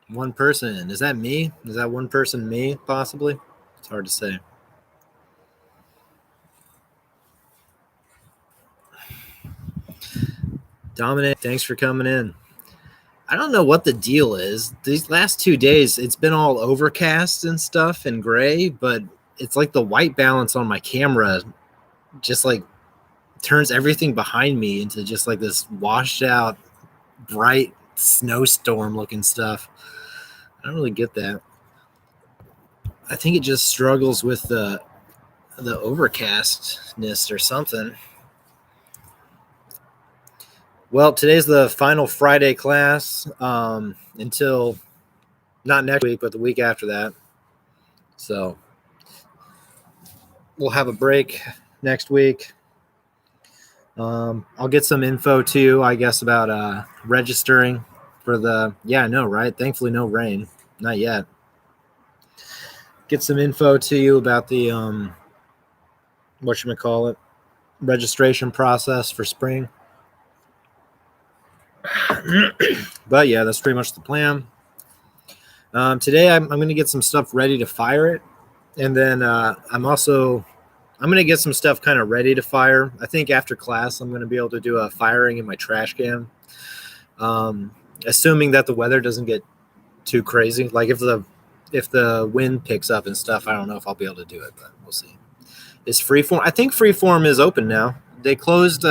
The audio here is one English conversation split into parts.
One person. Is that me? Is that one person me, possibly? It's hard to say. Dominic, thanks for coming in. I don't know what the deal is. These last 2 days, it's been all overcast and stuff and gray, but it's like the white balance on my camera just like turns everything behind me into just like this washed out, bright snowstorm looking stuff. I don't really get that. I think it just struggles with the overcastness or something. Well, today's the final Friday class until not next week, but the week after that. So we'll have a break next week. I'll get some info too, I guess, about registering for the. Yeah, no, right? Thankfully, no rain, not yet. Get some info to you about the whatchamacallit, registration process for spring. But yeah, that's pretty much the plan. Today, I'm going to get some stuff ready to fire it, and then I'm going to get some stuff kind of ready to fire. I think after class, I'm going to be able to do a firing in my trash can, assuming that the weather doesn't get too crazy. Like if the wind picks up and stuff, I don't know if I'll be able to do it, but we'll see. Is Freeform? I think Freeform is open now. They closed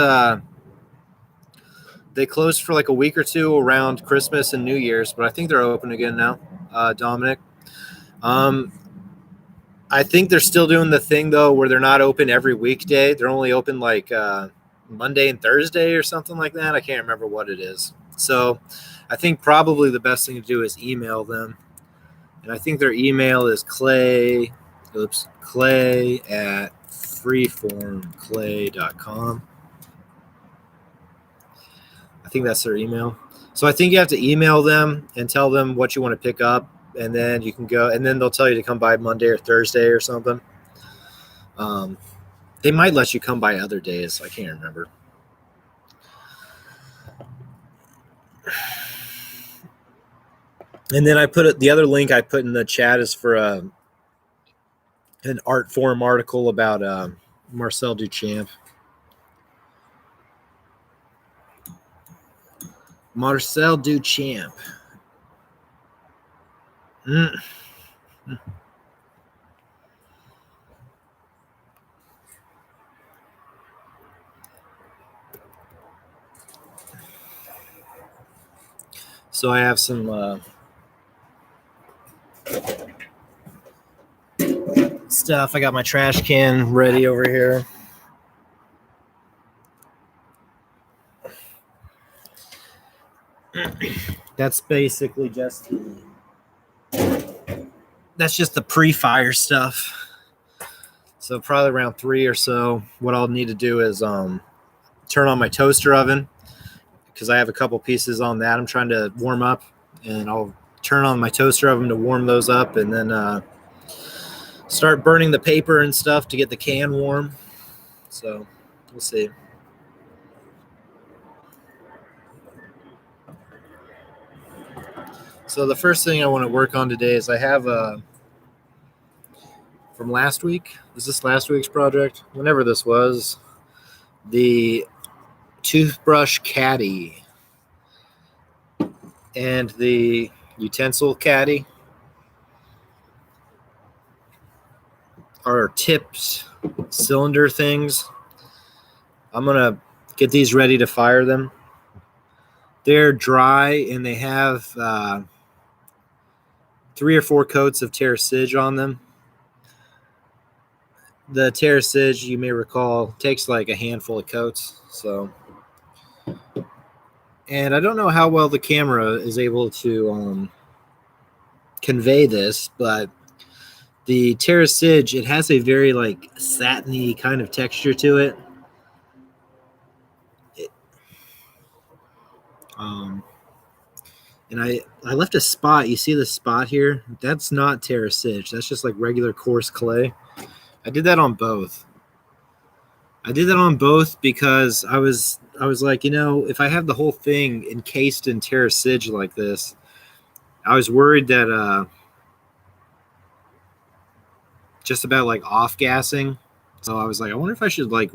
for like a week or two around Christmas and New Year's, but I think they're open again now. Dominic, I think they're still doing the thing though where they're not open every weekday. They're only open like Monday and Thursday or something like that. I can't remember what it is. So I think probably the best thing to do is email them. And I think their email is clay at freeformclay.com. I think that's their email. So I think you have to email them and tell them what you want to pick up, and then you can go, and then they'll tell you to come by Monday or Thursday or something. They might let you come by other days. I can't remember. And then I put the other link I put in the chat is for an art forum article about Marcel Duchamp. Marcel Duchamp. So I have some stuff. I got my trash can ready over here. That's basically just the pre-fire stuff. So probably around 3 or so, what I'll need to do is turn on my toaster oven because I have a couple pieces on that I'm trying to warm up, and I'll turn on my toaster oven to warm those up, and then start burning the paper and stuff to get the can warm. So we'll see. So the first thing I want to work on today is I have from last week. Is this last week's project? Whenever this was, the toothbrush caddy and the utensil caddy are tipped cylinder things. I'm going to get these ready to fire them. They're dry and they have 3 or 4 coats of Terracid on them. The Terracid, you may recall, takes like a handful of coats. And I don't know how well the camera is able to convey this, but the Terracid, it has a very like satiny kind of texture to it. And I left a spot. You see the spot here? That's not Terracid. That's just like regular coarse clay. I did that on both. Because I was like, if I have the whole thing encased in Terracid like this, I was worried that just about like off gassing. So I was like, I wonder if I should like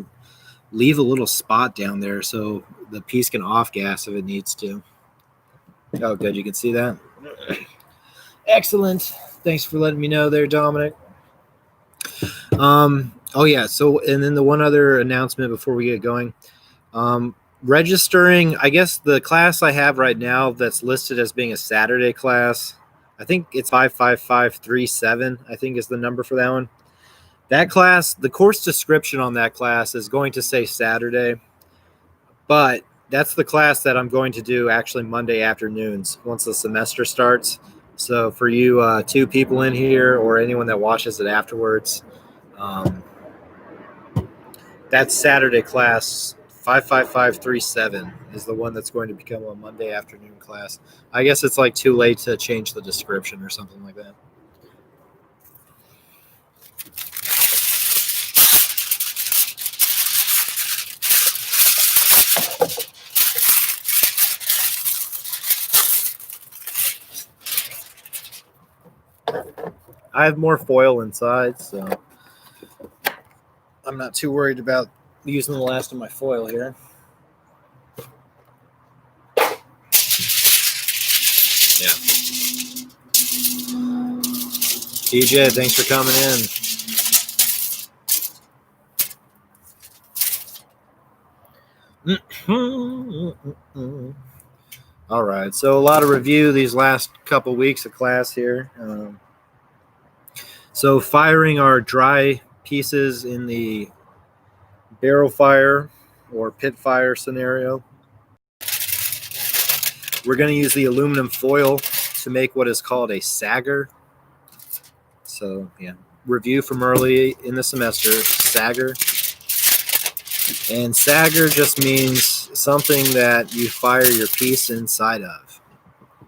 leave a little spot down there so the piece can off gas if it needs to. Oh, good. You can see that. Excellent. Thanks for letting me know there, Dominic. Oh yeah. So, and then the one other announcement before we get going, registering. I guess the class I have right now that's listed as being a Saturday class. I think it's 55537. I think is the number for that one. That class, the course description on that class is going to say Saturday, but that's the class that I'm going to do actually Monday afternoons once the semester starts. So for you two people in here or anyone that watches it afterwards, that Saturday class 55537 is the one that's going to become a Monday afternoon class. I guess it's like too late to change the description or something like that. I have more foil inside, so I'm not too worried about using the last of my foil here. Yeah. DJ, thanks for coming in. All right, so a lot of review these last couple weeks of class here. So firing our dry pieces in the barrel fire or pit fire scenario. We're going to use the aluminum foil to make what is called a sagger. So yeah, review from early in the semester, sagger. And sagger just means something that you fire your piece inside of.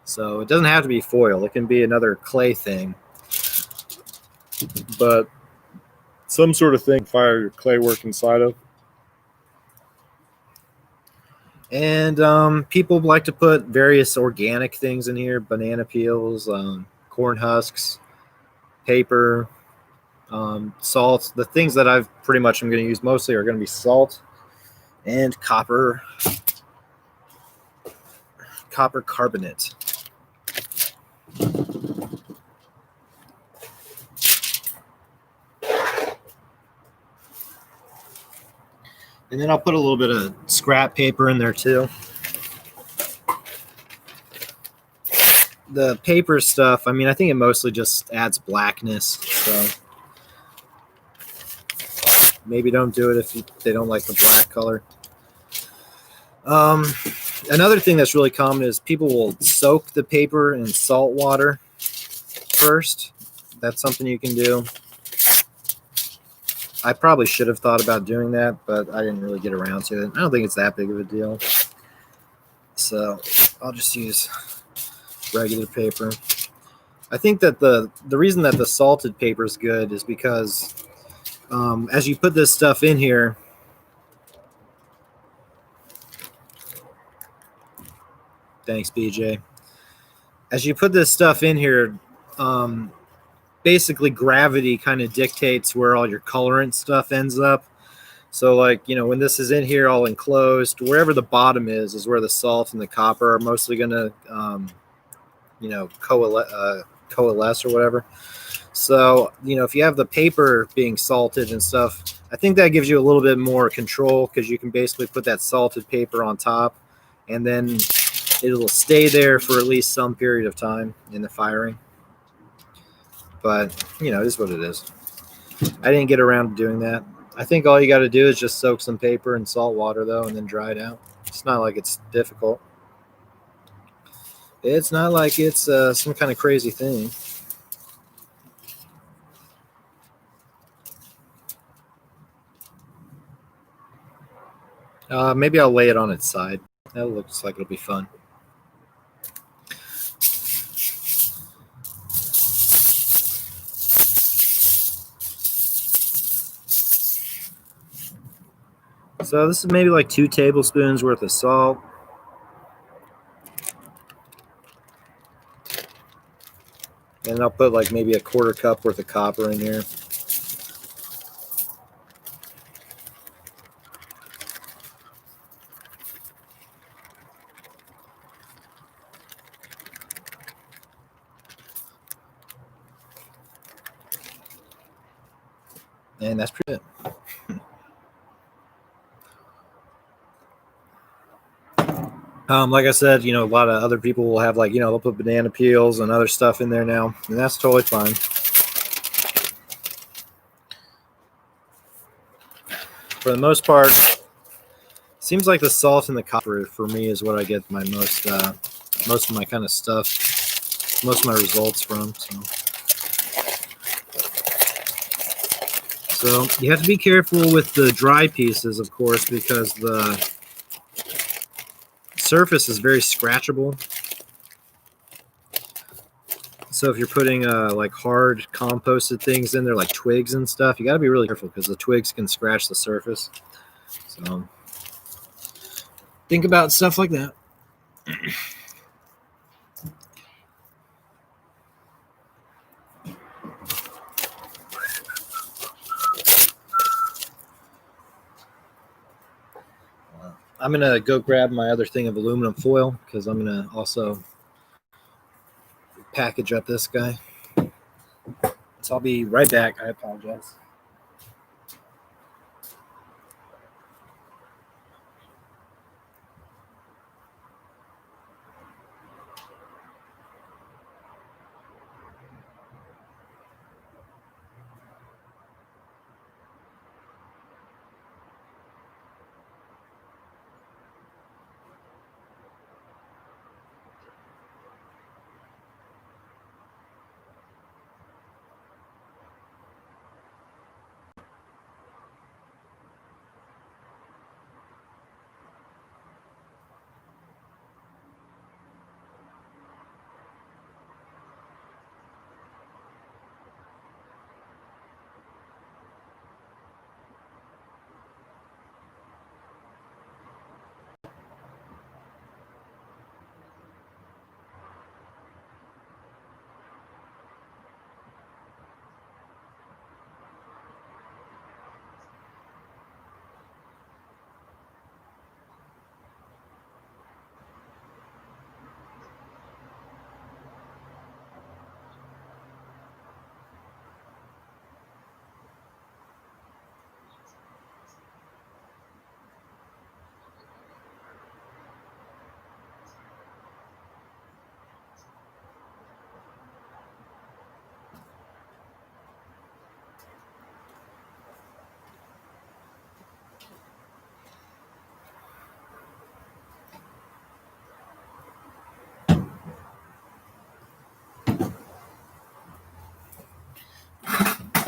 So it doesn't have to be foil. It can be another clay thing. But some sort of thing fire your clay work inside of. And people like to put various organic things in here, banana peels, corn husks, paper, salt. The things that I've pretty much am going to use mostly are going to be salt and copper carbonate. And then I'll put a little bit of scrap paper in there too. The paper stuff, I mean, I think it mostly just adds blackness. So maybe don't do it if they don't like the black color. Another thing that's really common is people will soak the paper in salt water first. That's something you can do. I probably should have thought about doing that, but I didn't really get around to it. I don't think it's that big of a deal. So I'll just use regular paper. I think that the reason that the salted paper is good is because as you put this stuff in here, thanks, BJ. As you put this stuff in here, basically gravity kind of dictates where all your colorant stuff ends up. So like, you know, when this is in here all enclosed, wherever the bottom is where the salt and the copper are mostly going to, coalesce or whatever. So, you know, if you have the paper being salted and stuff, I think that gives you a little bit more control because you can basically put that salted paper on top and then it'll stay there for at least some period of time in the firing. But, you know, it is what it is. I didn't get around to doing that. I think all you got to do is just soak some paper in salt water, though, and then dry it out. It's not like it's difficult. It's not like it's some kind of crazy thing. Maybe I'll lay it on its side. That looks like it'll be fun. So this is maybe like 2 tablespoons worth of salt. And I'll put like maybe a quarter cup worth of copper in here. And that's pretty it. Like I said, a lot of other people will have they'll put banana peels and other stuff in there now, and that's totally fine. For the most part, seems like the salt and the copper for me is what I get my most of my kind of stuff, most of my results from. So you have to be careful with the dry pieces, of course, because the surface is very scratchable. So if you're putting like hard composted things in there, like twigs and stuff, you got to be really careful because the twigs can scratch the surface. So think about stuff like that. I'm going to go grab my other thing of aluminum foil because I'm going to also package up this guy. So I'll be right back. I apologize.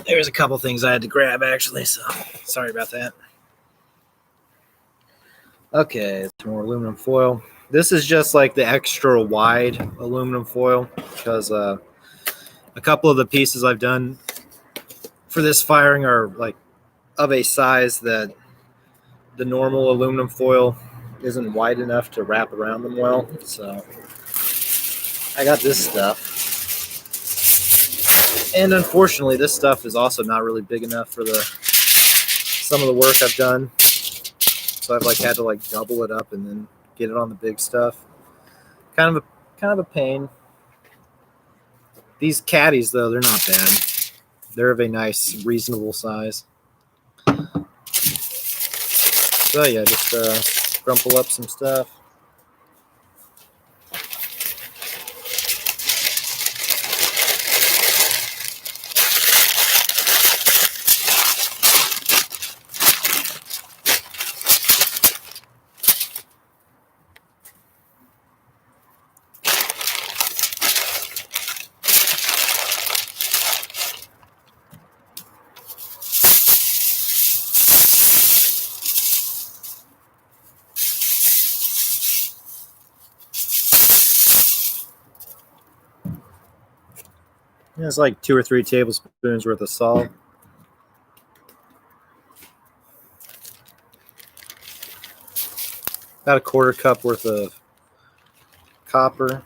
There's a couple things I had to grab actually, so sorry about that. Okay, some more aluminum foil. This is just like the extra wide aluminum foil because a couple of the pieces I've done for this firing are like of a size that the normal aluminum foil isn't wide enough to wrap around them well. So I got this stuff. And unfortunately, this stuff is also not really big enough for some of the work I've done. So I've had to double it up and then get it on the big stuff. Kind of a pain. These caddies though, they're not bad. They're of a nice, reasonable size. So yeah, just crumple up some stuff. It's like 2 or 3 tablespoons worth of salt. About a quarter cup worth of copper.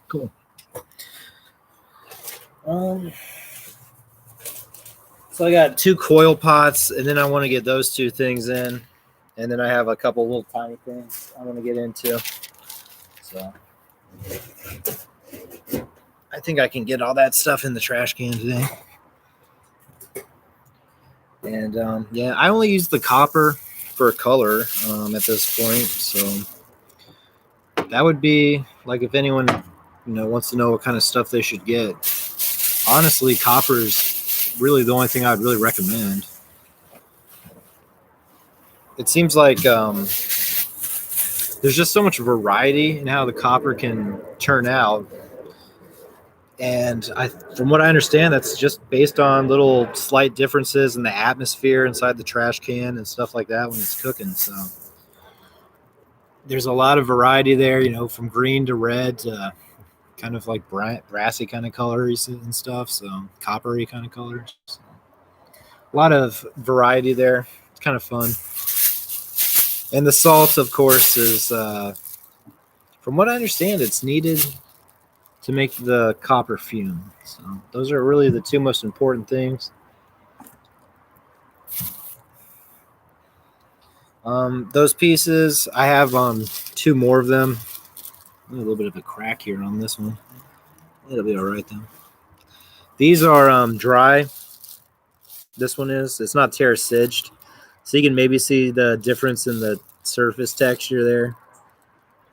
Cool. So I got 2 coil pots, and then I want to get those 2 things in, and then I have a couple little tiny things I want to get into. So I think I can get all that stuff in the trash can today. And yeah, I only use the copper for color at this point. So that would be like if anyone wants to know what kind of stuff they should get. Honestly, copper is really the only thing I'd really recommend. It seems like there's just so much variety in how the copper can turn out. And from what I understand, that's just based on little slight differences in the atmosphere inside the trash can and stuff like that when it's cooking. So there's a lot of variety there, from green to red to kind of like brassy kind of colors and stuff. So coppery kind of colors. So a lot of variety there. It's kind of fun. And the salt, of course, is, from what I understand, it's needed to make the copper fume. So those are really the 2 most important things. Those pieces, I have 2 more of them. A little bit of a crack here on this one. It'll be all right though. These are dry. This one is. It's not terrasiged, so you can maybe see the difference in the surface texture there.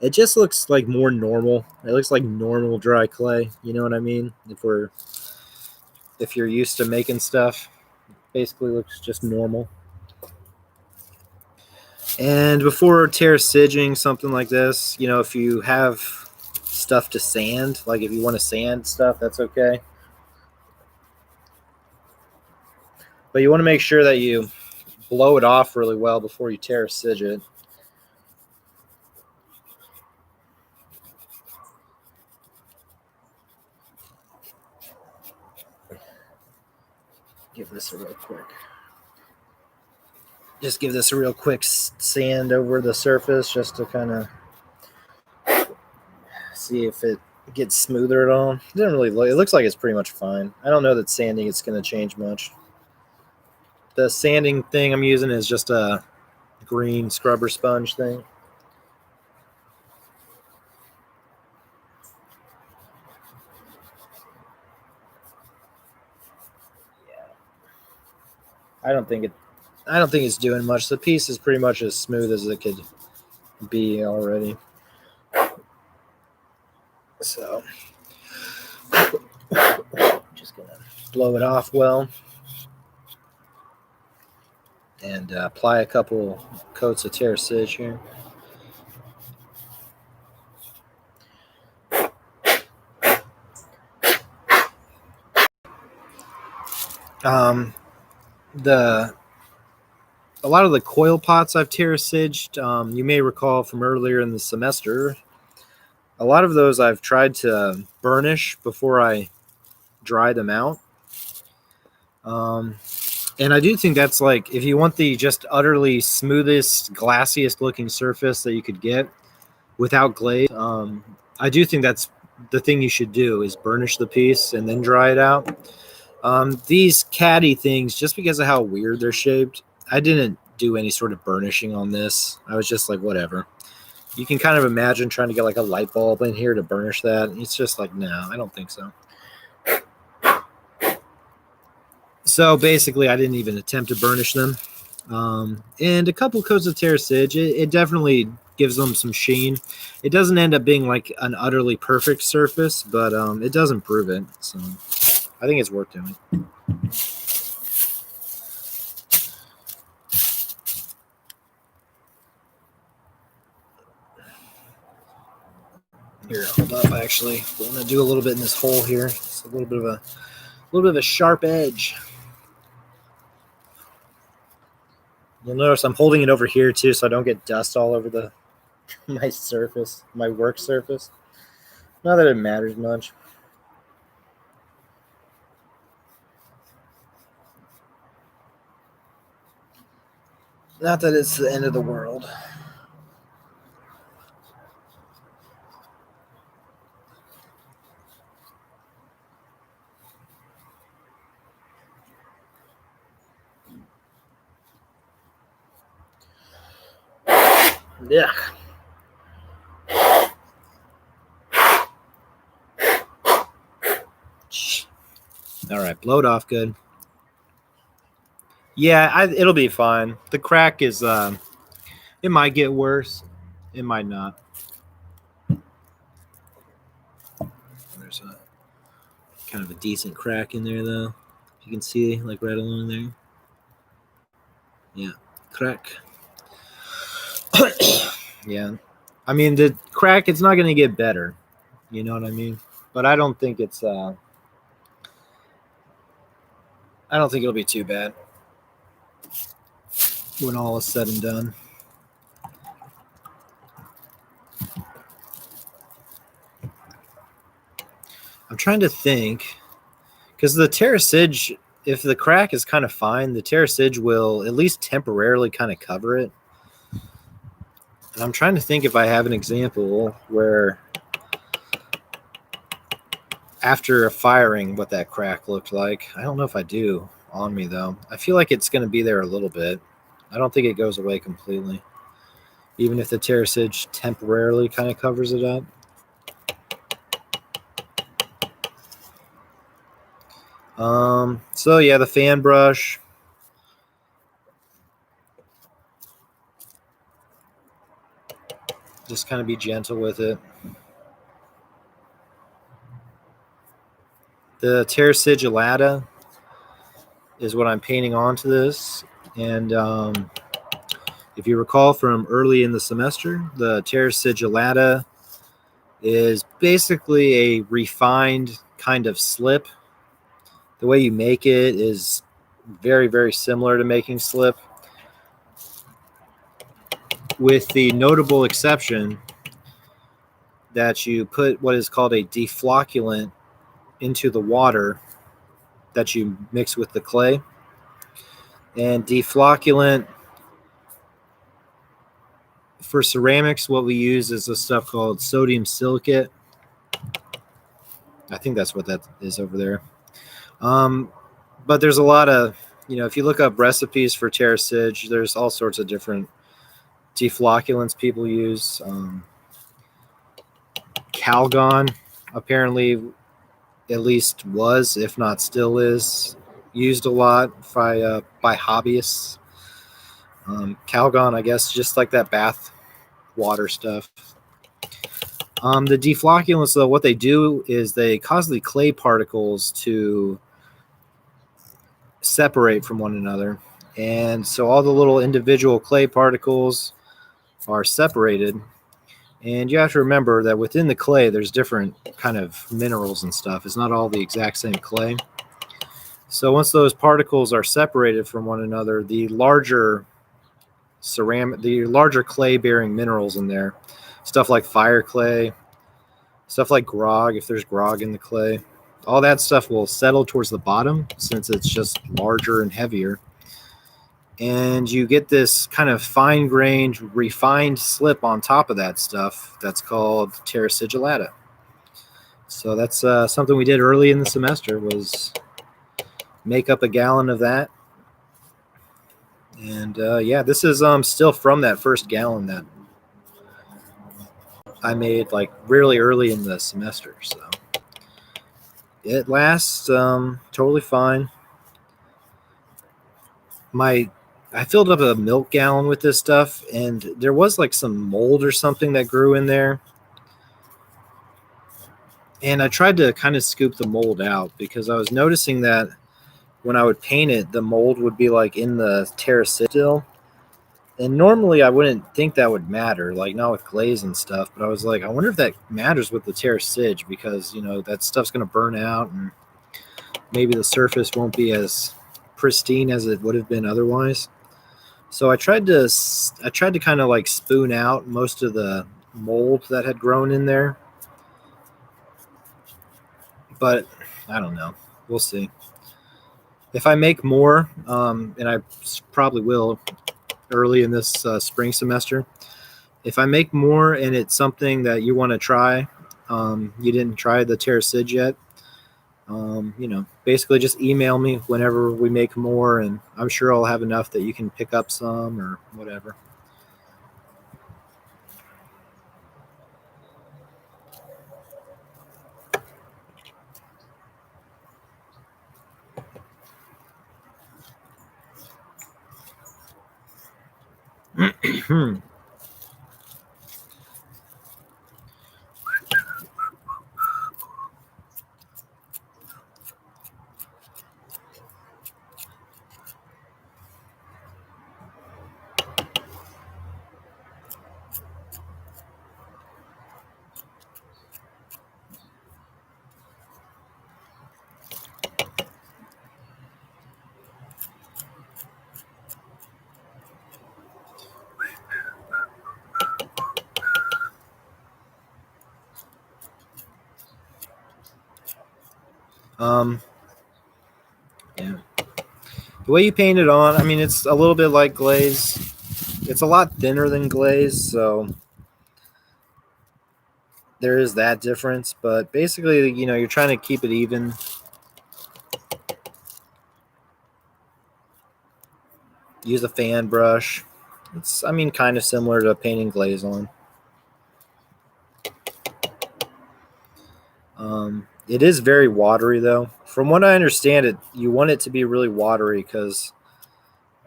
It just looks like more normal. It looks like normal dry clay. You know what I mean? If you're used to making stuff, basically looks just normal. And before terrasiging something like this, if you have stuff to sand, like if you want to sand stuff, that's okay. But you want to make sure that you blow it off really well before you terrasig it. Give this a real quick. Just give this a real quick sand over the surface just to kind of see if it gets smoother at all. It doesn't really look. It looks like it's pretty much fine. I don't know that sanding it's going to change much. The sanding thing I'm using is just a green scrubber sponge thing. Yeah. I don't think it's doing much. The piece is pretty much as smooth as it could be already. So just gonna blow it off well and apply a couple coats of terrasig here. A lot of the coil pots I've terrasiged, you may recall from earlier in the semester, a lot of those I've tried to burnish before I dry them out. And I do think that's like, if you want the just utterly smoothest, glassiest looking surface that you could get without glaze, I do think that's the thing you should do is burnish the piece and then dry it out. These caddy things, just because of how weird they're shaped, I didn't do any sort of burnishing on this. I was just like, whatever. You can kind of imagine trying to get like a light bulb in here to burnish that. It's just like, no, I don't think so. So basically, I didn't even attempt to burnish them. And a couple coats of terrasig, it definitely gives them some sheen. It doesn't end up being like an utterly perfect surface, but it does improve it. So I think it's worth doing. Here, hold up. Actually, I'm gonna do a little bit in this hole here. It's a little bit of a sharp edge. You'll notice I'm holding it over here too, so I don't get dust all over my surface, my work surface. Not that it matters much. Not that it's the end of the world. Yeah. All right, blow it off good. Yeah, it'll be fine. The crack is, it might get worse. It might not. There's a kind of a decent crack in there, though. You can see, like, right along there. Yeah, crack. Yeah. I mean, the crack, it's not going to get better. You know what I mean? But I don't think it's, I don't think it'll be too bad when all is said and done. I'm trying to think, because the terracid, if the crack is kind of fine, the terracid will at least temporarily kind of cover it. And I'm trying to think if I have an example where after a firing what that crack looked like. I don't know if I do on me, though. I feel like it's going to be there a little bit. I don't think it goes away completely, even if the terracid temporarily kind of covers it up. So yeah, the fan brush. Just kind of be gentle with it. The Terra Sigillata is what I'm painting onto this. And if you recall from early in the semester, the Terra Sigillata is basically a refined kind of slip. The way you make it is very, very similar to making slip, with the notable exception that you put what is called a deflocculant into the water that you mix with the clay. And deflocculant for ceramics, what we use is a stuff called sodium silicate. I think that's what that is over there. But there's a lot of, if you look up recipes for terracid, there's all sorts of different deflocculants people use. Calgon apparently at least was, if not still is, used a lot by hobbyists. Calgon, I guess, just like that bath water stuff. The deflocculants, though, what they do is they cause the clay particles to separate from one another. And so all the little individual clay particles are separated. And you have to remember that within the clay, there's different kind of minerals and stuff. It's not all the exact same clay. So once those particles are separated from one another, the larger clay-bearing minerals in there, stuff like fire clay, stuff like grog, if there's grog in the clay, all that stuff will settle towards the bottom since it's just larger and heavier. And you get this kind of fine-grained, refined slip on top of that stuff that's called Terra Sigillata. So that's something we did early in the semester, was make up a gallon of that. And yeah, this is still from that first gallon that I made like really early in the semester. So it lasts totally fine. I filled up a milk gallon with this stuff, and there was like some mold or something that grew in there. And I tried to kind of scoop the mold out because I was noticing that when I would paint it, the mold would be like in the terracid still. And normally I wouldn't think that would matter, like not with glaze and stuff. But I was like, I wonder if that matters with the terracid because, that stuff's going to burn out and maybe the surface won't be as pristine as it would have been otherwise. So I tried to kind of like spoon out most of the mold that had grown in there. But I don't know. We'll see. If I make more, and I probably will, early in this spring semester. If I make more and it's something that you want to try, you didn't try the TerraSig yet, basically just email me whenever we make more, and I'm sure I'll have enough that you can pick up some or whatever. Yeah. The way you paint it on, I mean, it's a little bit like glaze. It's a lot thinner than glaze, so there is that difference. But basically, you're trying to keep it even. Use a fan brush. It's, I mean, kind of similar to painting glaze on. It is very watery, though. From what I understand, you want it to be really watery because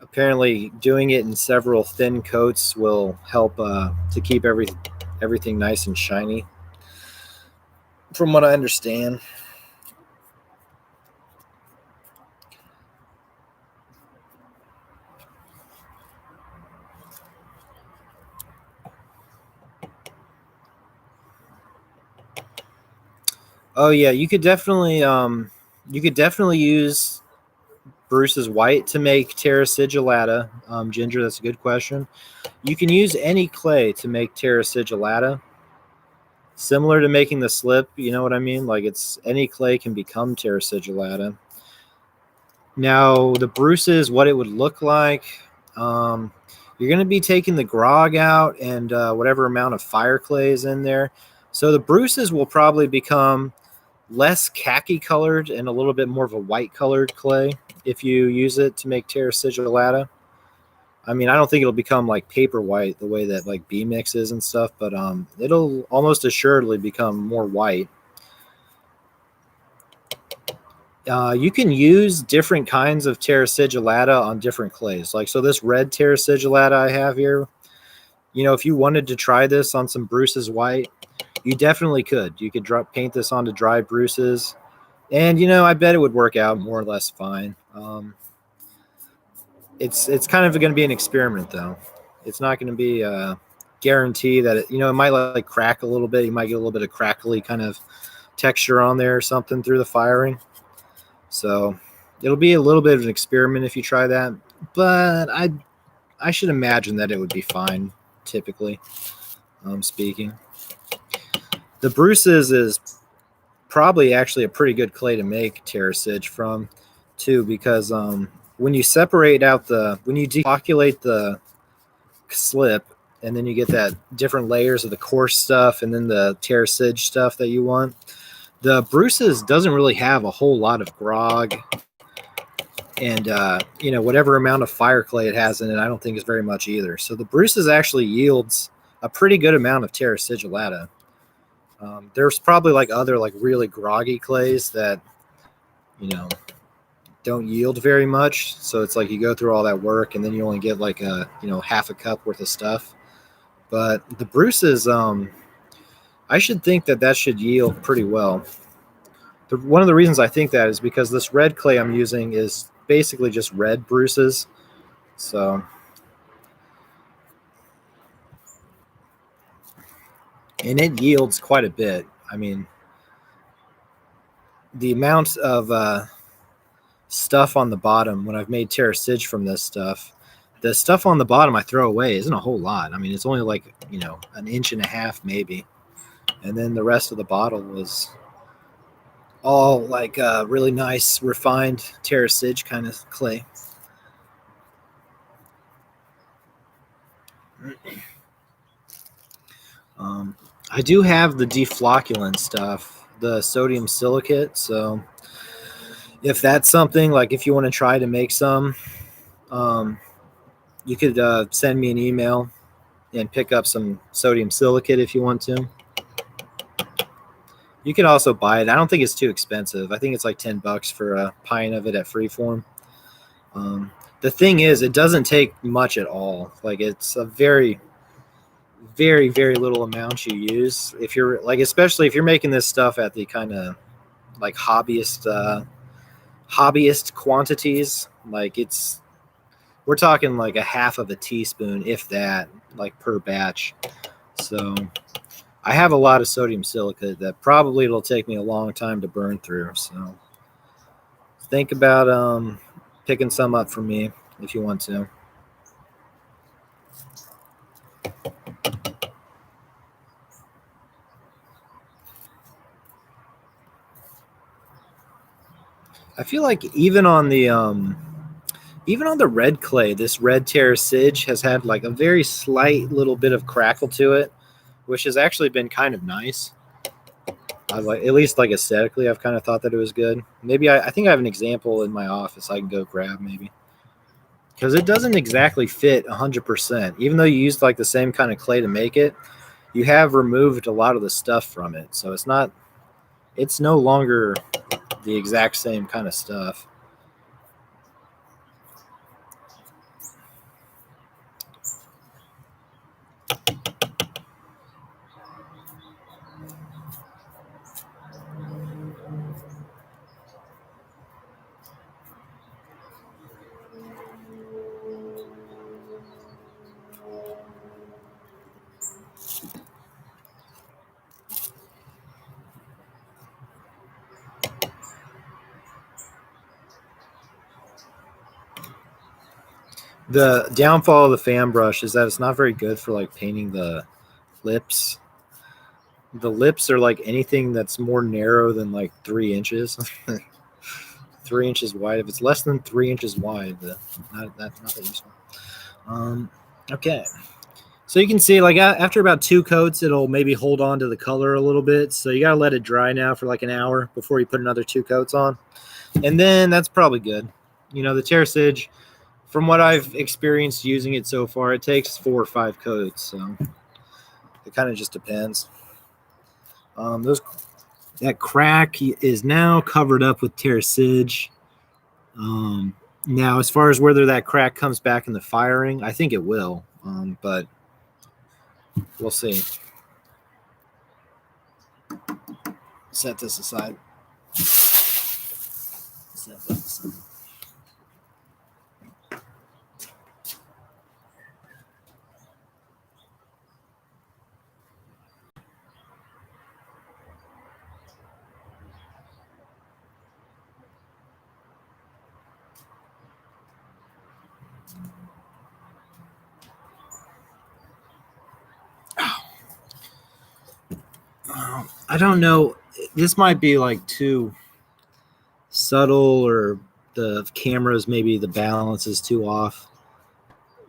apparently doing it in several thin coats will help to keep everything nice and shiny. From what I understand. Oh yeah, you could definitely use Bruce's white to make Terra Sigillata. Ginger, that's a good question. You can use any clay to make Terra Sigillata. Similar to making the slip, you know what I mean? Like, it's any clay can become Terra Sigillata. Now, the Bruces, what it would look like, you're going to be taking the grog out and whatever amount of fire clay is in there. So the Bruces will probably become less khaki colored and a little bit more of a white colored clay if you use it to make Terra Sigillata. I mean, I don't think it'll become like paper white the way that like B mix is and stuff, but it'll almost assuredly become more white. You can use different kinds of Terra Sigillata on different clays. Like, so this red Terra Sigillata I have here, if you wanted to try this on some Bruce's white, you definitely could. You could paint this onto dry Bruce's, and I bet it would work out more or less fine. It's kind of going to be an experiment, though. It's not going to be a guarantee that it might like crack a little bit. You might get a little bit of crackly kind of texture on there or something through the firing. So it'll be a little bit of an experiment if you try that, but I should imagine that it would be fine. Typically, speaking, the Bruce's is probably actually a pretty good clay to make TerraSig from, too, because when you separate out when you deoculate the slip, and then you get that different layers of the coarse stuff and then the TerraSig stuff that you want, the Bruce's doesn't really have a whole lot of grog, and whatever amount of fire clay it has in it, I don't think is very much either. So the Bruce's actually yields a pretty good amount of Terra Sigillata. There's probably like other like really groggy clays that don't yield very much, so it's like you go through all that work and then you only get like a half a cup worth of stuff. But the Bruce's, I should think that should yield pretty well. One of the reasons I think that is because this red clay I'm using is basically just red Bruce's. So, and it yields quite a bit. I mean, the amount of stuff on the bottom when I've made TerraSig from this stuff, the stuff on the bottom I throw away isn't a whole lot. I mean, it's only like, an inch and a half maybe. And then the rest of the bottle was all like really nice, refined TerraSig kind of clay. I do have the deflocculant stuff, the sodium silicate. So if that's something like if you want to try to make some, um, you could send me an email and pick up some sodium silicate if you want to. You can also buy it. I don't think it's too expensive. I think it's like $10 for a pint of it at Freeform. The thing is, it doesn't take much at all. Like it's a very, very, very little amount you use. If you're like, especially if you're making this stuff at the kind of like hobbyist quantities, like we're talking like a half of a teaspoon, if that, like per batch. So I have a lot of sodium silicate that probably it'll take me a long time to burn through. So think about picking some up for me if you want to. I feel like even on the red clay, this red Terra Sige has had like a very slight little bit of crackle to it, which has actually been kind of nice. I like, at least like aesthetically, I've kind of thought that it was good. Maybe I think I have an example in my office I can go grab maybe, because it doesn't exactly fit 100%. Even though you used like the same kind of clay to make it, you have removed a lot of the stuff from it, so it's no longer the exact same kind of stuff. The downfall of the fan brush is that it's not very good for like painting the lips. The lips are like anything that's more narrow than like 3 inches. 3 inches wide. If it's less than 3 inches wide, not that useful. Um, okay. So you can see like after about 2 coats, it'll maybe hold on to the color a little bit. So you got to let it dry now for like an hour before you put another 2 coats on. And then that's probably good. You know, the Terra Sige, from what I've experienced using it so far, it takes 4 or 5 coats. So it kind of just depends. That crack is now covered up with Terra Sige. Now, as far as whether that crack comes back in the firing, I think it will, but we'll see. Set this aside. Set that aside. I don't know. This might be like too subtle, or the cameras, maybe the balance is too off.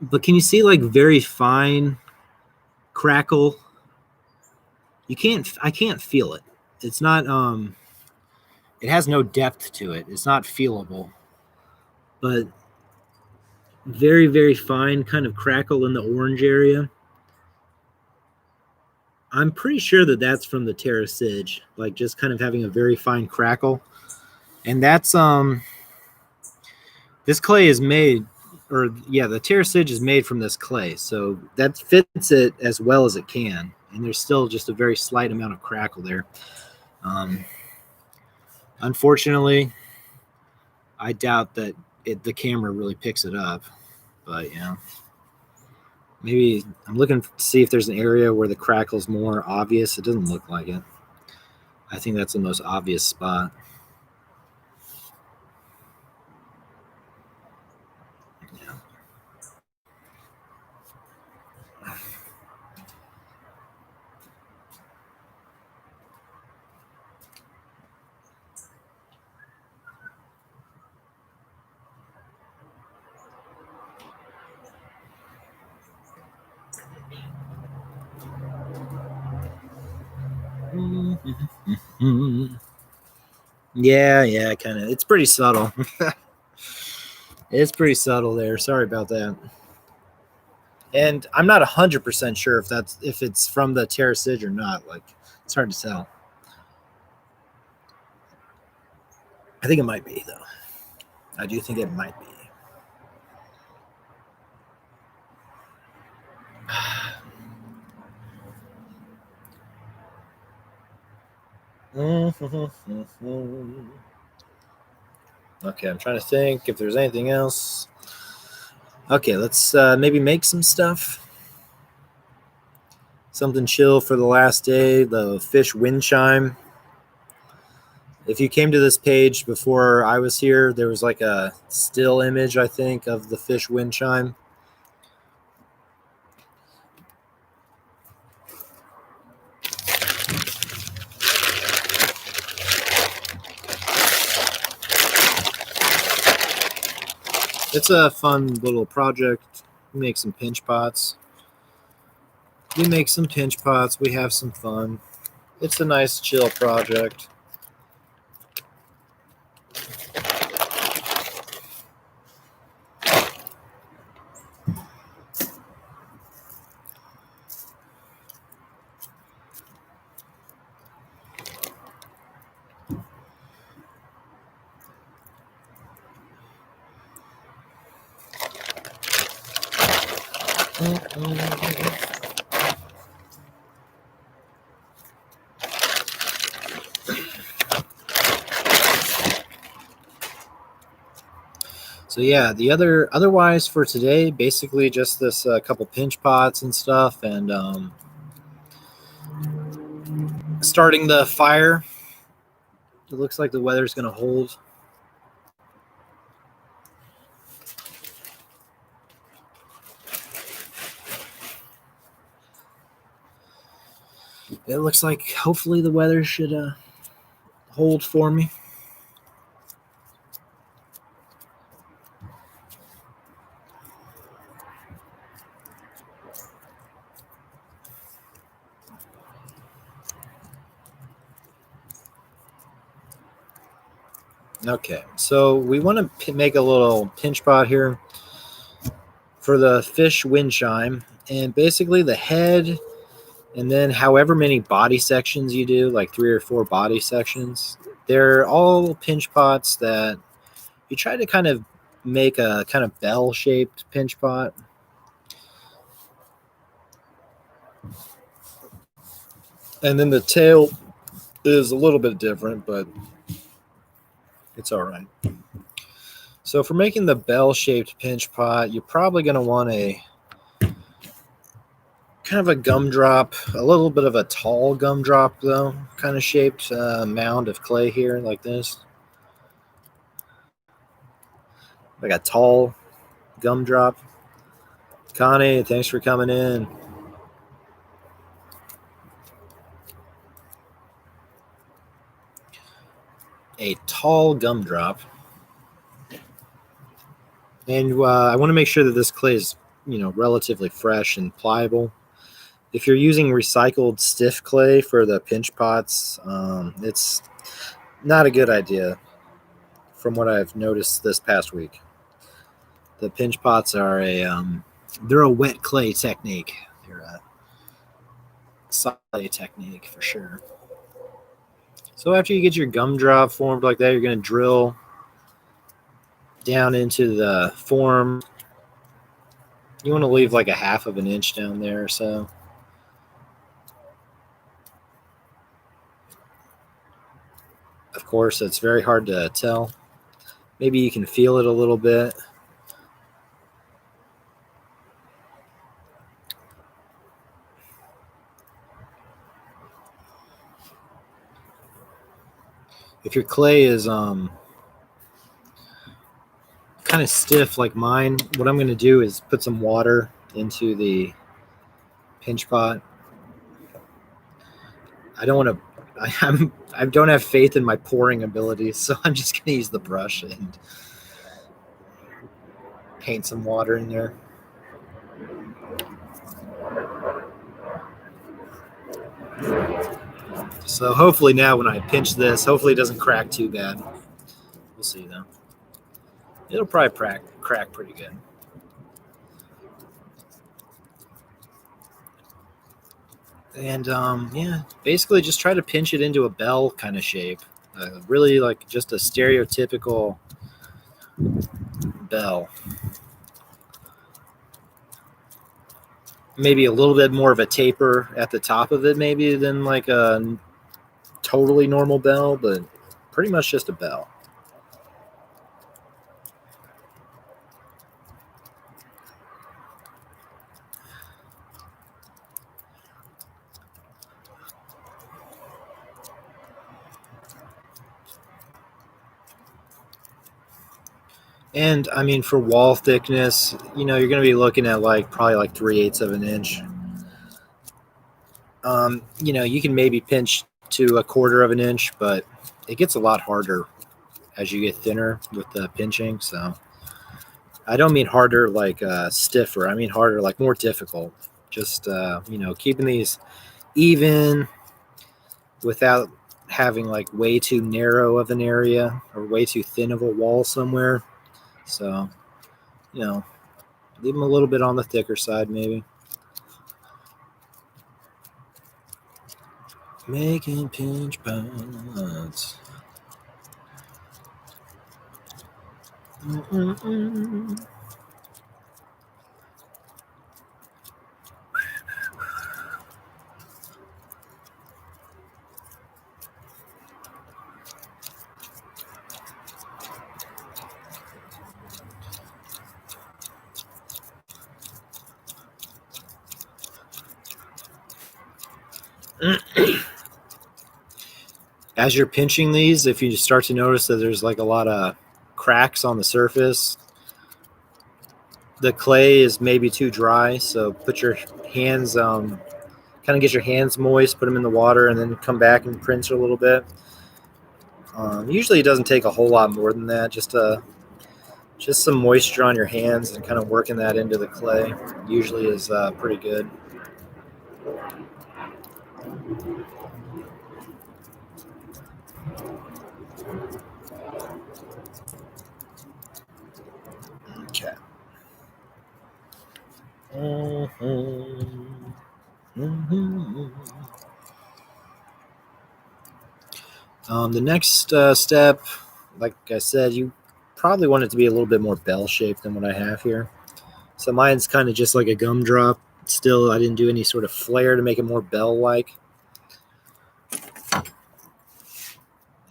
But can you see like very fine crackle? I can't feel it. It's not, it has no depth to it. It's not feelable, but very, very fine kind of crackle in the orange area. I'm pretty sure that that's from the Terra Sige, like just kind of having a very fine crackle. And that's this clay is made, or yeah, the Terra Sige is made from this clay, so that fits it as well as it can. And there's still just a very slight amount of crackle there. Unfortunately, I doubt that the camera really picks it up, but yeah. Maybe I'm looking to see if there's an area where the crackle's more obvious. It doesn't look like it. I think that's the most obvious spot. Yeah. Yeah, kind of. It's pretty subtle. It's pretty subtle there. Sorry about that. And I'm not 100% sure if it's from the Terracid or not. Like, it's hard to tell. I think it might be though. I do think it might be. Okay, I'm trying to think if there's anything else. Okay, let's maybe make some stuff. Something chill for the last day, the fish wind chime. If you came to this page before I was here, there was like a still image, I think, of the fish wind chime. It's a fun little project. We make some pinch pots. We have some fun. It's a nice chill project. So yeah, otherwise for today, basically just this couple pinch pots and stuff, and starting the fire. It looks like the weather's going to hold. It looks like hopefully the weather should hold for me. Okay, so we want to make a little pinch pot here for the fish wind chime, and basically the head, and then however many body sections you do, like 3 or 4 body sections, they're all pinch pots that you try to kind of make a kind of bell-shaped pinch pot. And then the tail is a little bit different, but it's all right. So for making the bell-shaped pinch pot, you're probably going to want a kind of a gumdrop, a little bit of a tall gumdrop though, kind of shaped mound of clay here like this. Like a tall gumdrop. Connie, thanks for coming in. A tall gumdrop. And I want to make sure that this clay is, relatively fresh and pliable. If you're using recycled stiff clay for the pinch pots, it's not a good idea from what I've noticed this past week. The pinch pots are they're a wet clay technique. They're a soft clay technique for sure. So after you get your gumdrop formed like that, you're going to drill down into the form. You want to leave like a 1/2 of an inch down there or so. Of course, it's very hard to tell. Maybe you can feel it a little bit. If your clay is kind of stiff like mine, what I'm going to do is put some water into the pinch pot. I don't want to. I don't have faith in my pouring abilities, so I'm just going to use the brush and paint some water in there. So hopefully now when I pinch this, hopefully it doesn't crack too bad. We'll see though. It'll probably crack pretty good. And yeah, basically just try to pinch it into a bell kind of shape. Really like just a stereotypical bell. Maybe a little bit more of a taper at the top of it maybe than like a totally normal bell, but pretty much just a bell. And I mean, for wall thickness, you're going to be looking at probably like 3/8 of an inch. You can maybe pinch to 1/4 of an inch, but it gets a lot harder as you get thinner with the pinching. So I don't mean harder like stiffer. I mean harder like more difficult. Just keeping these even without having like way too narrow of an area or way too thin of a wall somewhere. So leave them a little bit on the thicker side maybe. Making pinch pots. As you're pinching these, if you start to notice that there's like a lot of cracks on the surface, the clay is maybe too dry. So put your hands, kind of get your hands moist, put them in the water, and then come back and pinch a little bit. Usually it doesn't take a whole lot more than that. Just some moisture on your hands and kind of working that into the clay usually is pretty good. Okay. The next step, like I said, you probably want it to be a little bit more bell-shaped than what I have here. So mine's kind of just like a gumdrop. Still, I didn't do any sort of flare to make it more bell-like.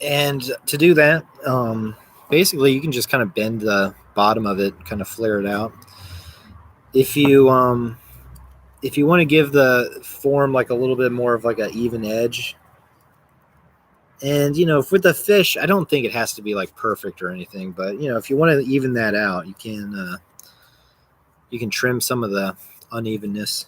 And to do that, basically you can just kind of bend the bottom of it, kind of flare it out. If you want to give the form like a little bit more of like an even edge, and with the fish, I don't think it has to be like perfect or anything, but if you want to even that out, you can trim some of the unevenness.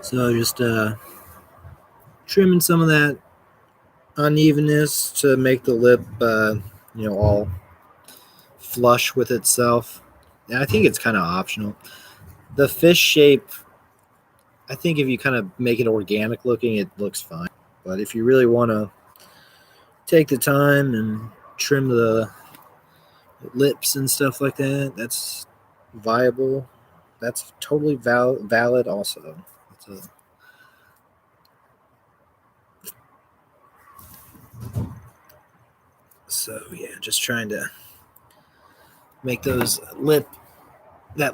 So just trimming some of that unevenness to make the lip, all flush with itself. And I think it's kind of optional. The fish shape, I think if you kind of make it organic looking, it looks fine. But if you really want to take the time and trim the lips and stuff like that, that's viable. That's totally valid also. So yeah, just trying to make that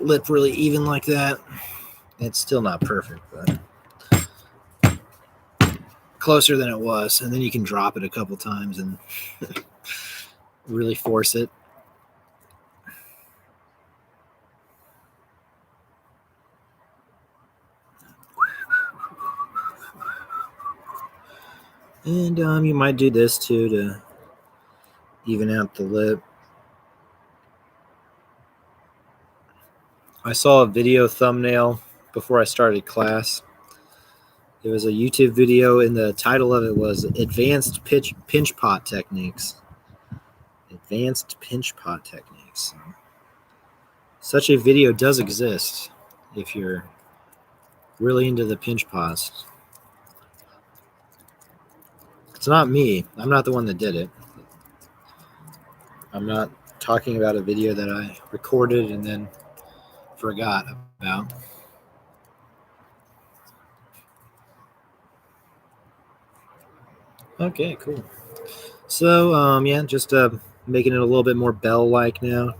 lip really even like that. It's still not perfect, but closer than it was. And then you can drop it a couple times and really force it. And you might do this too to even out the lip. I saw a video thumbnail before I started class. It was a YouTube video, and the title of it was Advanced Pinch Pot Techniques. Advanced Pinch Pot Techniques. Such a video does exist if you're really into the pinch pots. It's not me. I'm not the one that did it. I'm not talking about a video that I recorded and then forgot about. Okay, cool. So, yeah, just making it a little bit more bell-like now.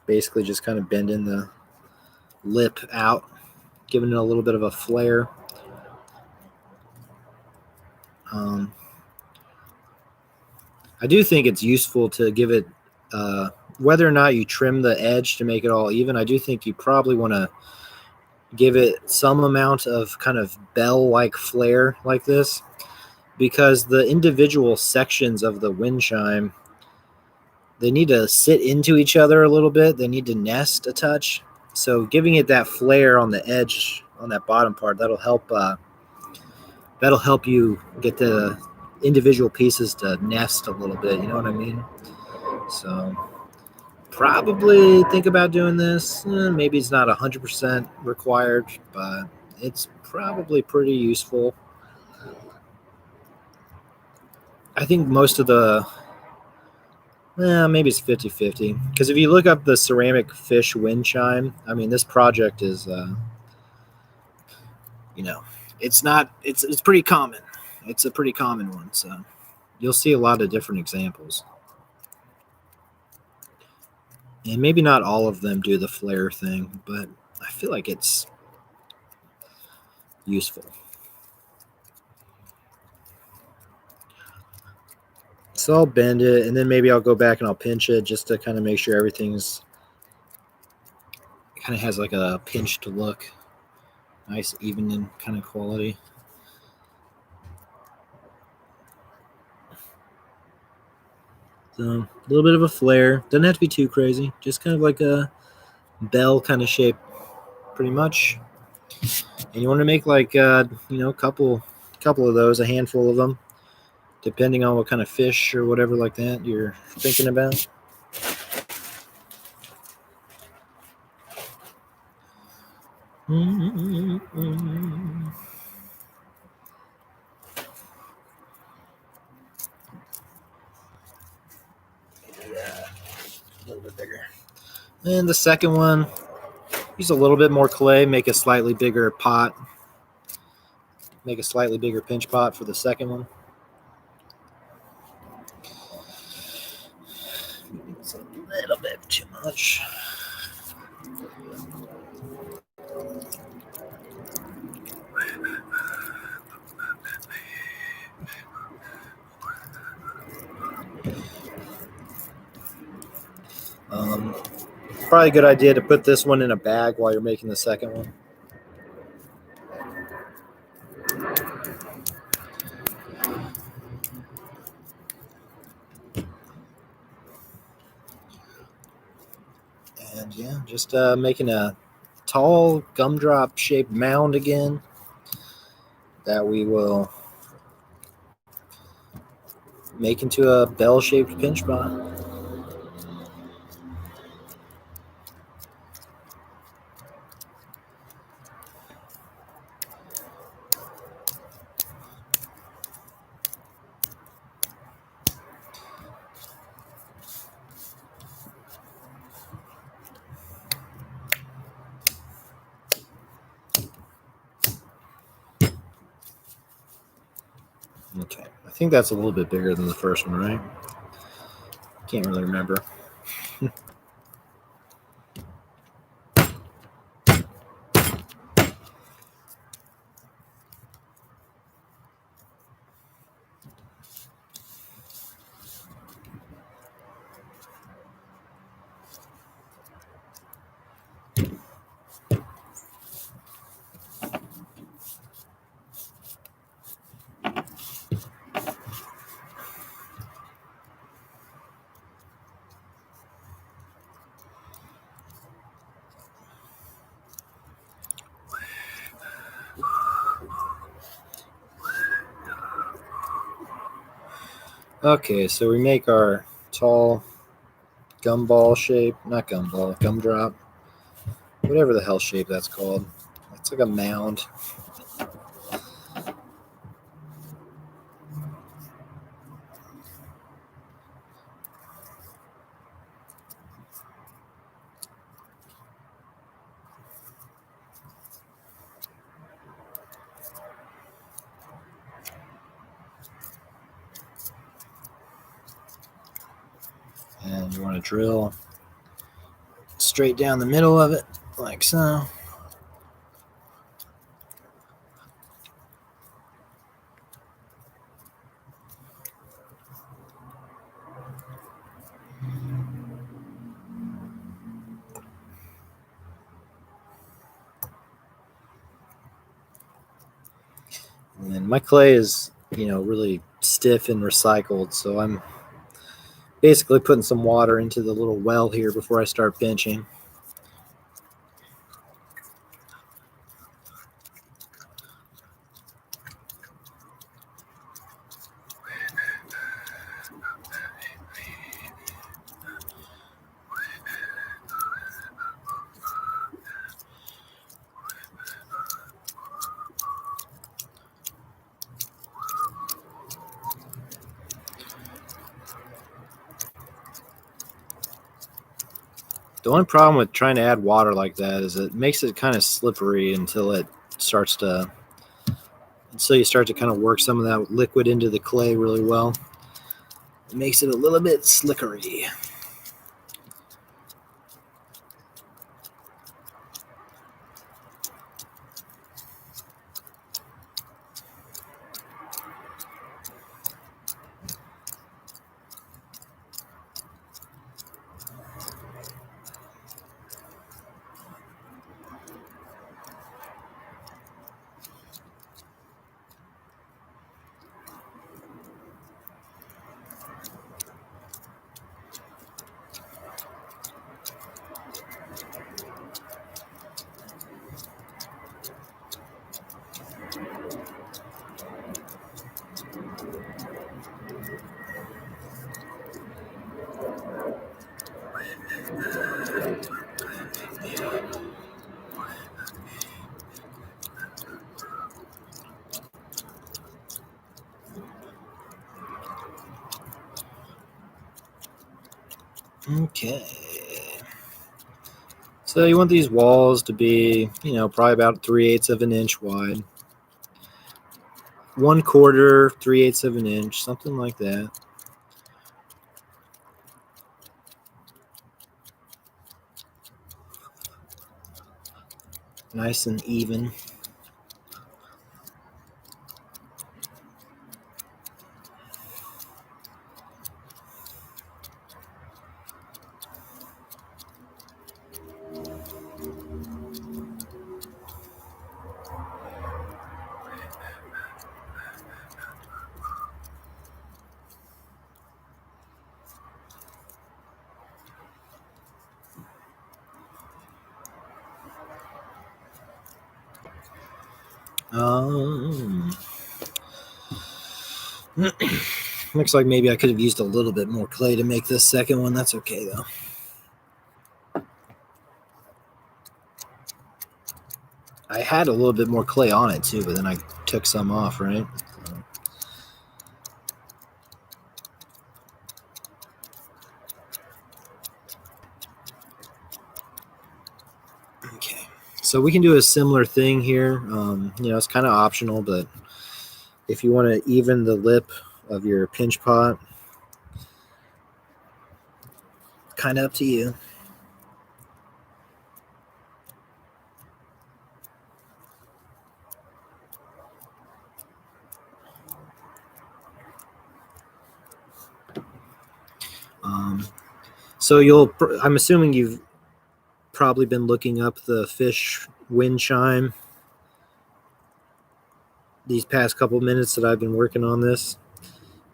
Basically just kind of bending the lip out, giving it a little bit of a flare. I do think it's useful to give it, whether or not you trim the edge to make it all even, I do think you probably want to give it some amount of kind of bell-like flare like this, because the individual sections of the wind chime, they need to sit into each other a little bit. They need to nest a touch. So giving it that flare on the edge, on that bottom part, that'll help you get the individual pieces to nest a little bit. You know what I mean? So probably think about doing this. Maybe it's not 100% required, but it's probably pretty useful. I think most of the, maybe it's 50-50. Because if you look up the ceramic fish wind chime, I mean, this project is, it's pretty common. It's a pretty common one. So you'll see a lot of different examples. And maybe not all of them do the flare thing, but I feel like it's useful. So I'll bend it, and then maybe I'll go back and I'll pinch it just to kind of make sure everything's kind of has like a pinched look. Nice, even kind of quality. So a little bit of a flare. Doesn't have to be too crazy. Just kind of like a bell kind of shape, pretty much. And you want to make like a couple of those, a handful of them, depending on what kind of fish or whatever like that you're thinking about. Yeah, a little bit bigger. And the second one, use a little bit more clay, make a slightly bigger pot. Make a slightly bigger pinch pot for the second one. It's a little bit too much. Probably a good idea to put this one in a bag while you're making the second one. And yeah, just making a tall gumdrop shaped mound again that we will make into a bell shaped pinch pot. Okay, I think that's a little bit bigger than the first one, right? Can't really remember. Okay, so we make our tall gumball shape, not gumball, gumdrop, whatever the hell shape that's called. It's like a mound. And you want to drill straight down the middle of it, like so. And my clay is, really stiff and recycled, so I'm basically putting some water into the little well here before I start benching. The only problem with trying to add water like that is it makes it kind of slippery until you start to kind of work some of that liquid into the clay really well. It makes it a little bit slickery. Okay. So you want these walls to be, probably about 3/8 of an inch wide. 1/4, 3/8 of an inch, something like that. Nice and even. Looks like maybe I could have used a little bit more clay to make this second one. That's okay, though. I had a little bit more clay on it, too, but then I took some off, right? Okay. So we can do a similar thing here. It's kind of optional, but if you want to even the lip of your pinch pot, kind of up to you. So I'm assuming you've probably been looking up the fish wind chime these past couple minutes that I've been working on this.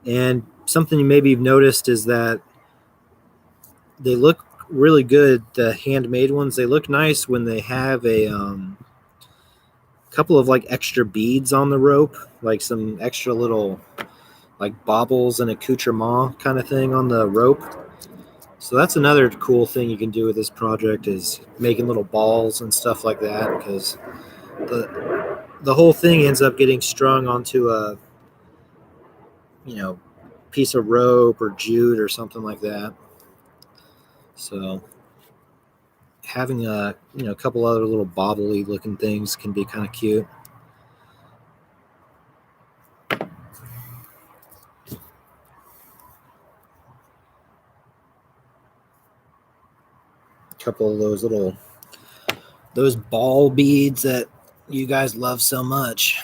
And something you maybe have noticed is that they look really good. The handmade ones, they look nice when they have a couple of like extra beads on the rope, like some extra little like baubles and accoutrement kind of thing on the rope. So that's another cool thing you can do with this project is making little balls and stuff like that, because the whole thing ends up getting strung onto a piece of rope or jute or something like that. So having a couple other little bobbly looking things can be kind of cute. A couple of those ball beads that you guys love so much.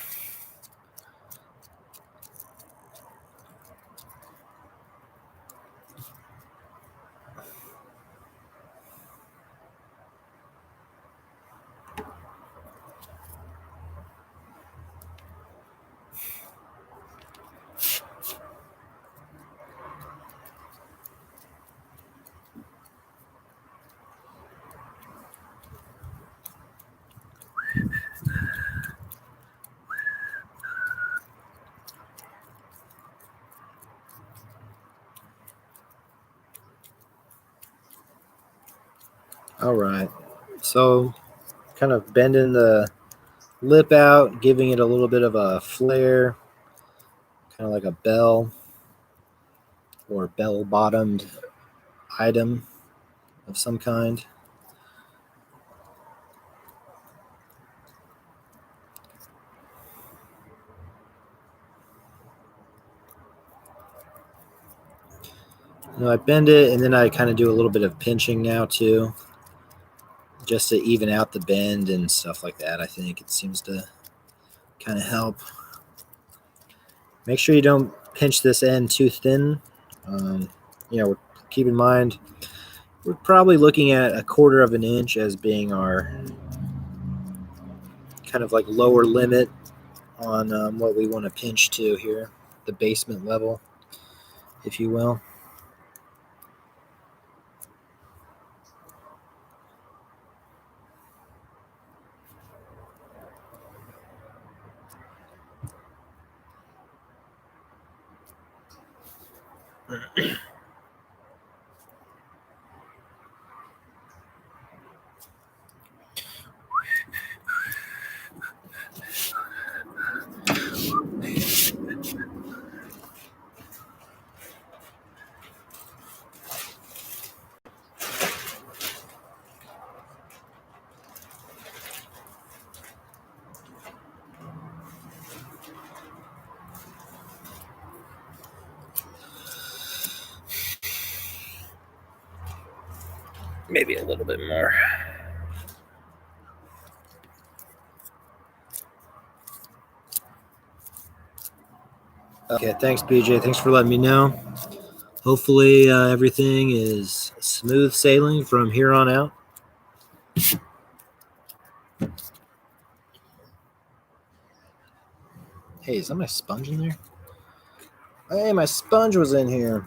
All right, so kind of bending the lip out, giving it a little bit of a flare, kind of like a bell or bell-bottomed item of some kind. I bend it, and then I kind of do a little bit of pinching now too, just to even out the bend and stuff like that. I think it seems to kind of help. Make sure you don't pinch this end too thin. Keep in mind, we're probably looking at 1/4 of an inch as being our kind of like lower limit on what we want to pinch to here, the basement level, if you will. Maybe a little bit more. Okay, thanks, BJ. Thanks for letting me know. Hopefully, everything is smooth sailing from here on out. Hey, is that my sponge in there? Hey, my sponge was in here.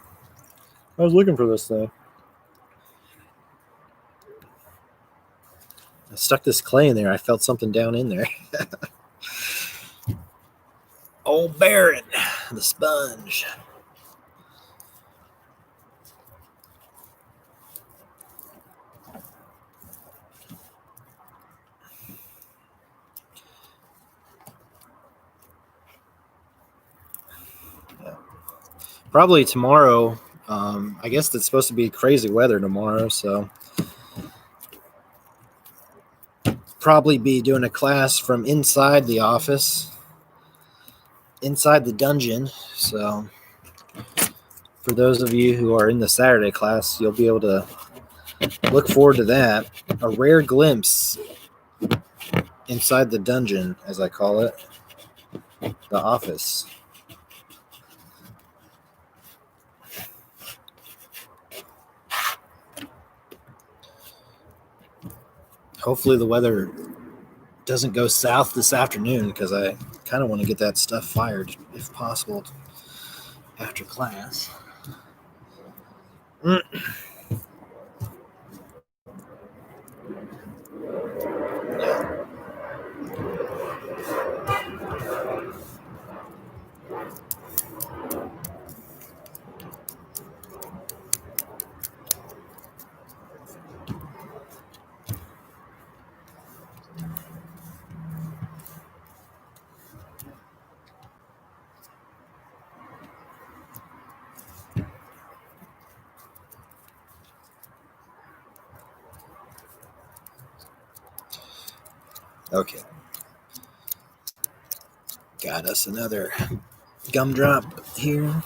I was looking for this thing. I stuck this clay in there. I felt something down in there. Old Baron, the sponge. Yeah. Probably tomorrow. I guess it's supposed to be crazy weather tomorrow, so probably be doing a class from inside the office, inside the dungeon. So for those of you who are in the Saturday class, you'll be able to look forward to that. A rare glimpse inside the dungeon, as I call it, the office. Hopefully the weather doesn't go south this afternoon, because I kind of want to get that stuff fired if possible after class. Okay. Got us another gumdrop here.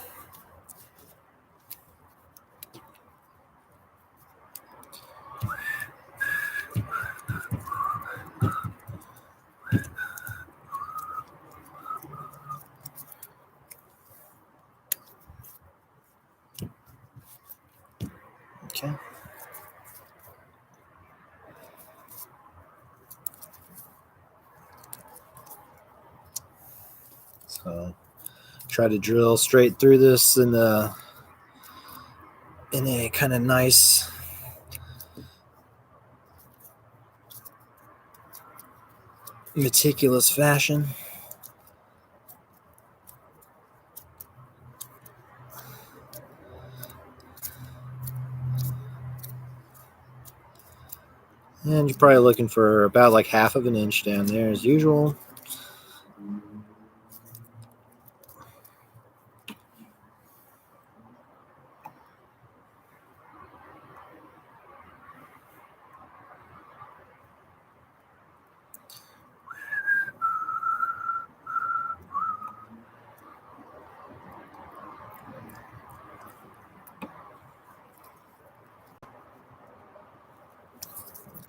Okay. So try to drill straight through this in a kind of nice meticulous fashion. And you're probably looking for about like half of an inch down there as usual.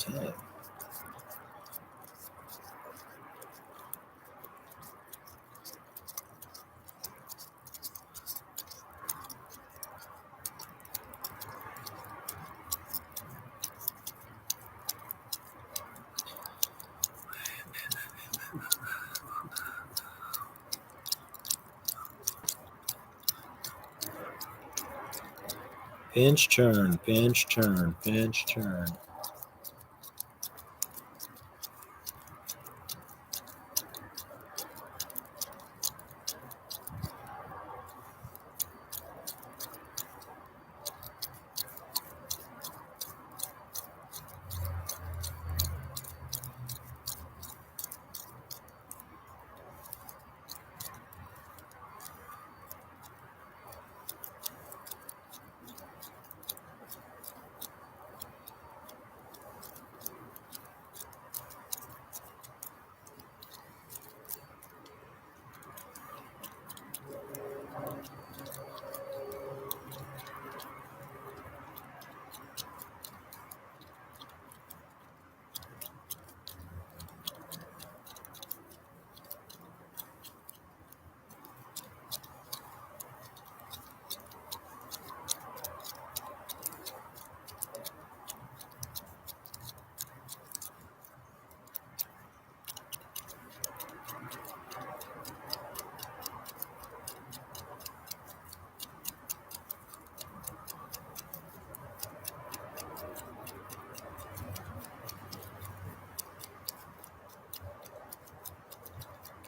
Okay. Pinch, turn, pinch, turn, pinch, turn.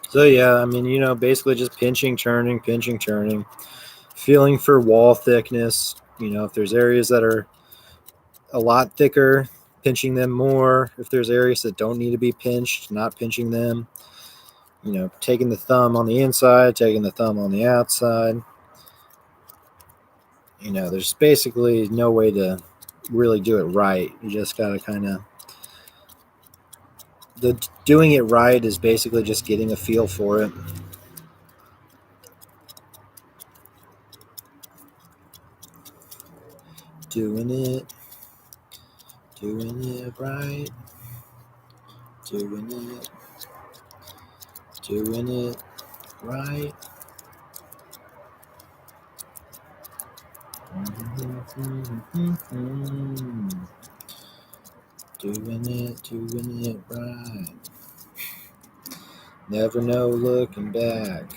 So yeah, I mean, basically just pinching, turning, feeling for wall thickness. If there's areas that are a lot thicker, pinching them more. If there's areas that don't need to be pinched, not pinching them. Taking the thumb on the inside, taking the thumb on the outside. There's basically no way to really do it right. You just got to kind of doing it right is basically just getting a feel for it. Doing it right, doing it right. Doing it right. Never know looking back.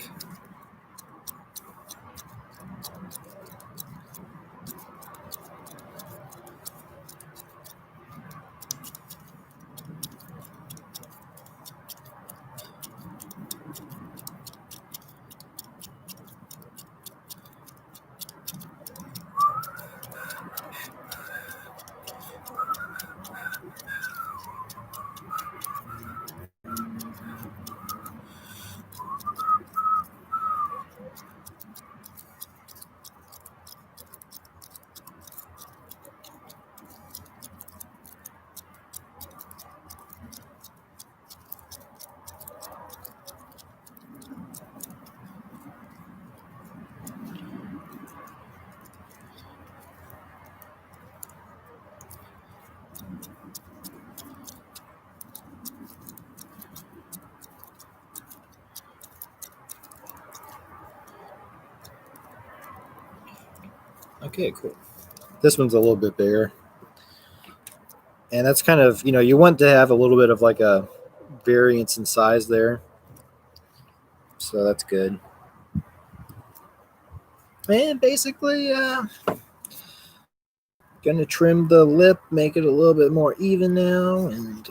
Okay, cool. This one's a little bit bigger. And that's kind of, you want to have a little bit of like a variance in size there. So that's good. And basically, gonna trim the lip, make it a little bit more even now, and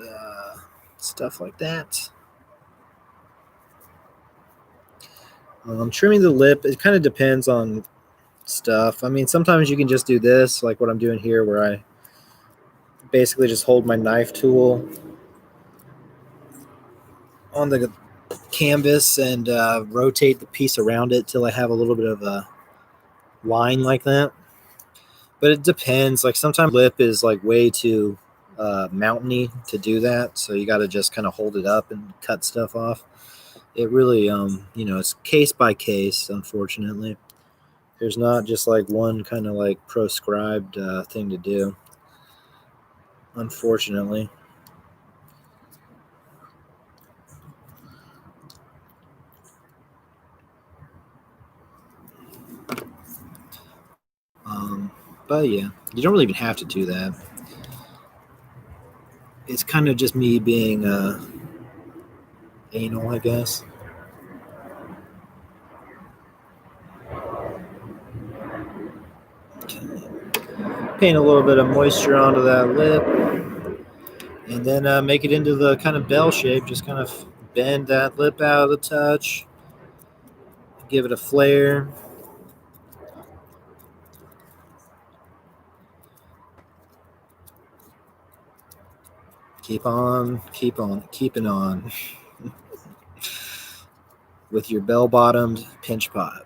stuff like that. Trimming the lip, it kind of depends on stuff. I mean, sometimes you can just do this, like what I'm doing here, where I basically just hold my knife tool on the canvas and rotate the piece around it till I have a little bit of a line like that. But it depends. Like sometimes lip is like way too mountainy to do that, so you got to just kind of hold it up and cut stuff off. It really, it's case by case. Unfortunately, there's not just like one kind of like proscribed thing to do. Unfortunately. But yeah, you don't really even have to do that. It's kind of just me being anal, I guess. Okay. Paint a little bit of moisture onto that lip, and then make it into the kind of bell shape. Just kind of bend that lip out a touch, give it a flare. Keep on, keeping on with your bell-bottomed pinch pot.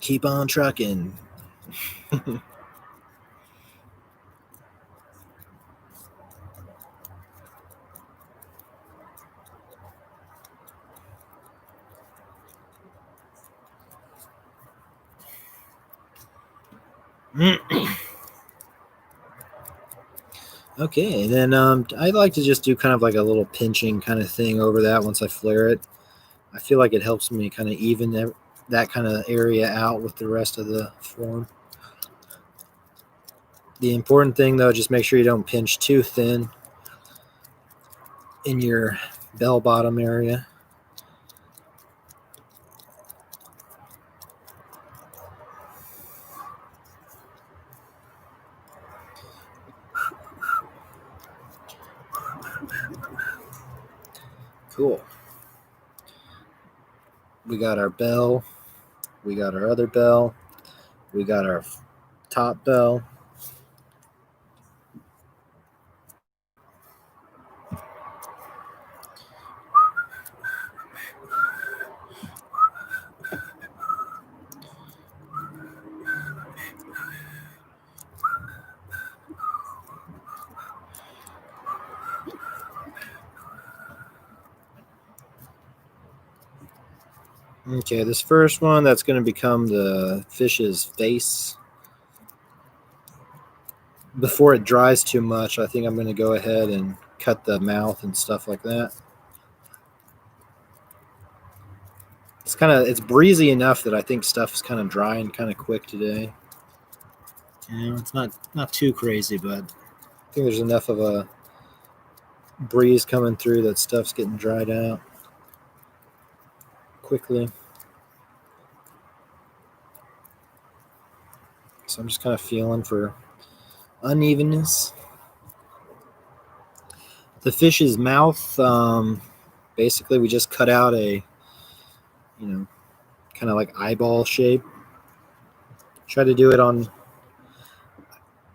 Keep on trucking. Okay, then I like to just do kind of like a little pinching kind of thing over that once I flare it. I feel like it helps me kind of even that kind of area out with the rest of the form. The important thing, though, just make sure you don't pinch too thin in your bell bottom area. Cool. We got our bell. We got our other bell. We got our top bell. Okay, this first one, that's going to become the fish's face. Before it dries too much, I think I'm going to go ahead and cut the mouth and stuff like that. It's breezy enough that I think stuff is kind of drying kind of quick today. It's not too crazy, but I think there's enough of a breeze coming through that stuff's getting dried out quickly. So I'm just kind of feeling for unevenness. The fish's mouth, basically we just cut out a, kind of like eyeball shape. Try to do it on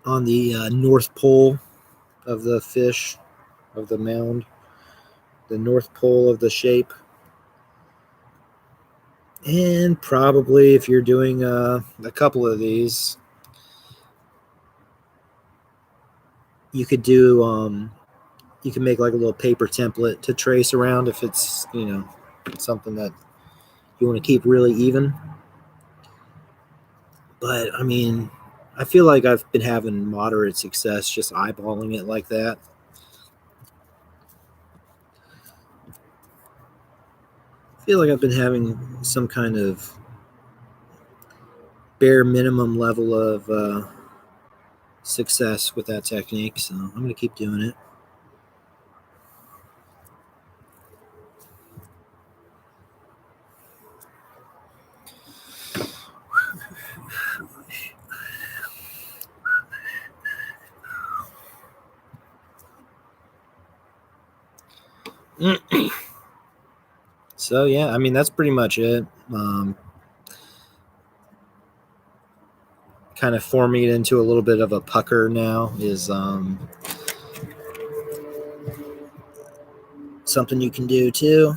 the north pole of the fish, of the mound, the north pole of the shape. And probably if you're doing a couple of these, you could do you can make like a little paper template to trace around if it's something that you want to keep really even. But I mean, I feel like I've been having moderate success just eyeballing it like that. I feel like I've been having some kind of bare minimum level of success with that technique, so I'm going to keep doing it. So yeah, I mean that's pretty much it. Kind of forming it into a little bit of a pucker now is something you can do too.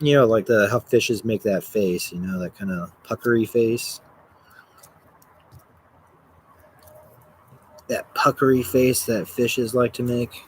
You know, like how fishes make that face. You know, that kind of puckery face. That puckery face that fishes like to make.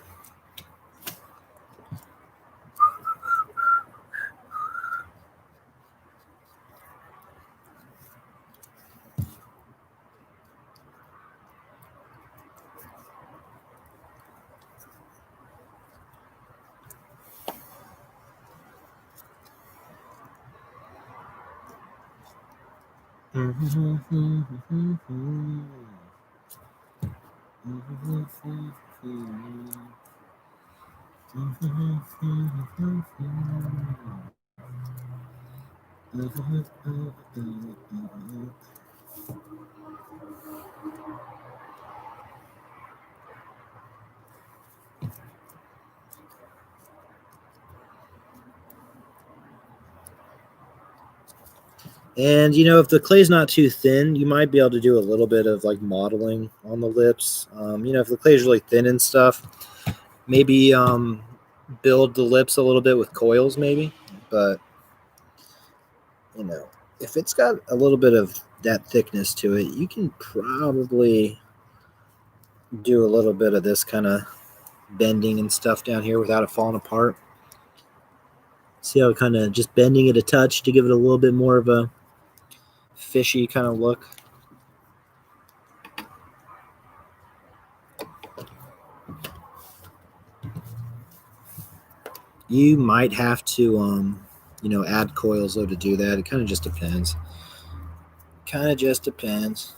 And you know, if the clay's not too thin, you might be able to do a little bit of like modeling on the lips. You know, if the clay's really thin and stuff, maybe build the lips a little bit with coils, maybe. But you know, if it's got a little bit of that thickness to it, you can probably do a little bit of this kind of bending and stuff down here without it falling apart. See how kind of just bending it a touch to give it a little bit more of a fishy kind of look. You might have to, you know, add coils though to do that. It kind of just depends. Kind of just depends.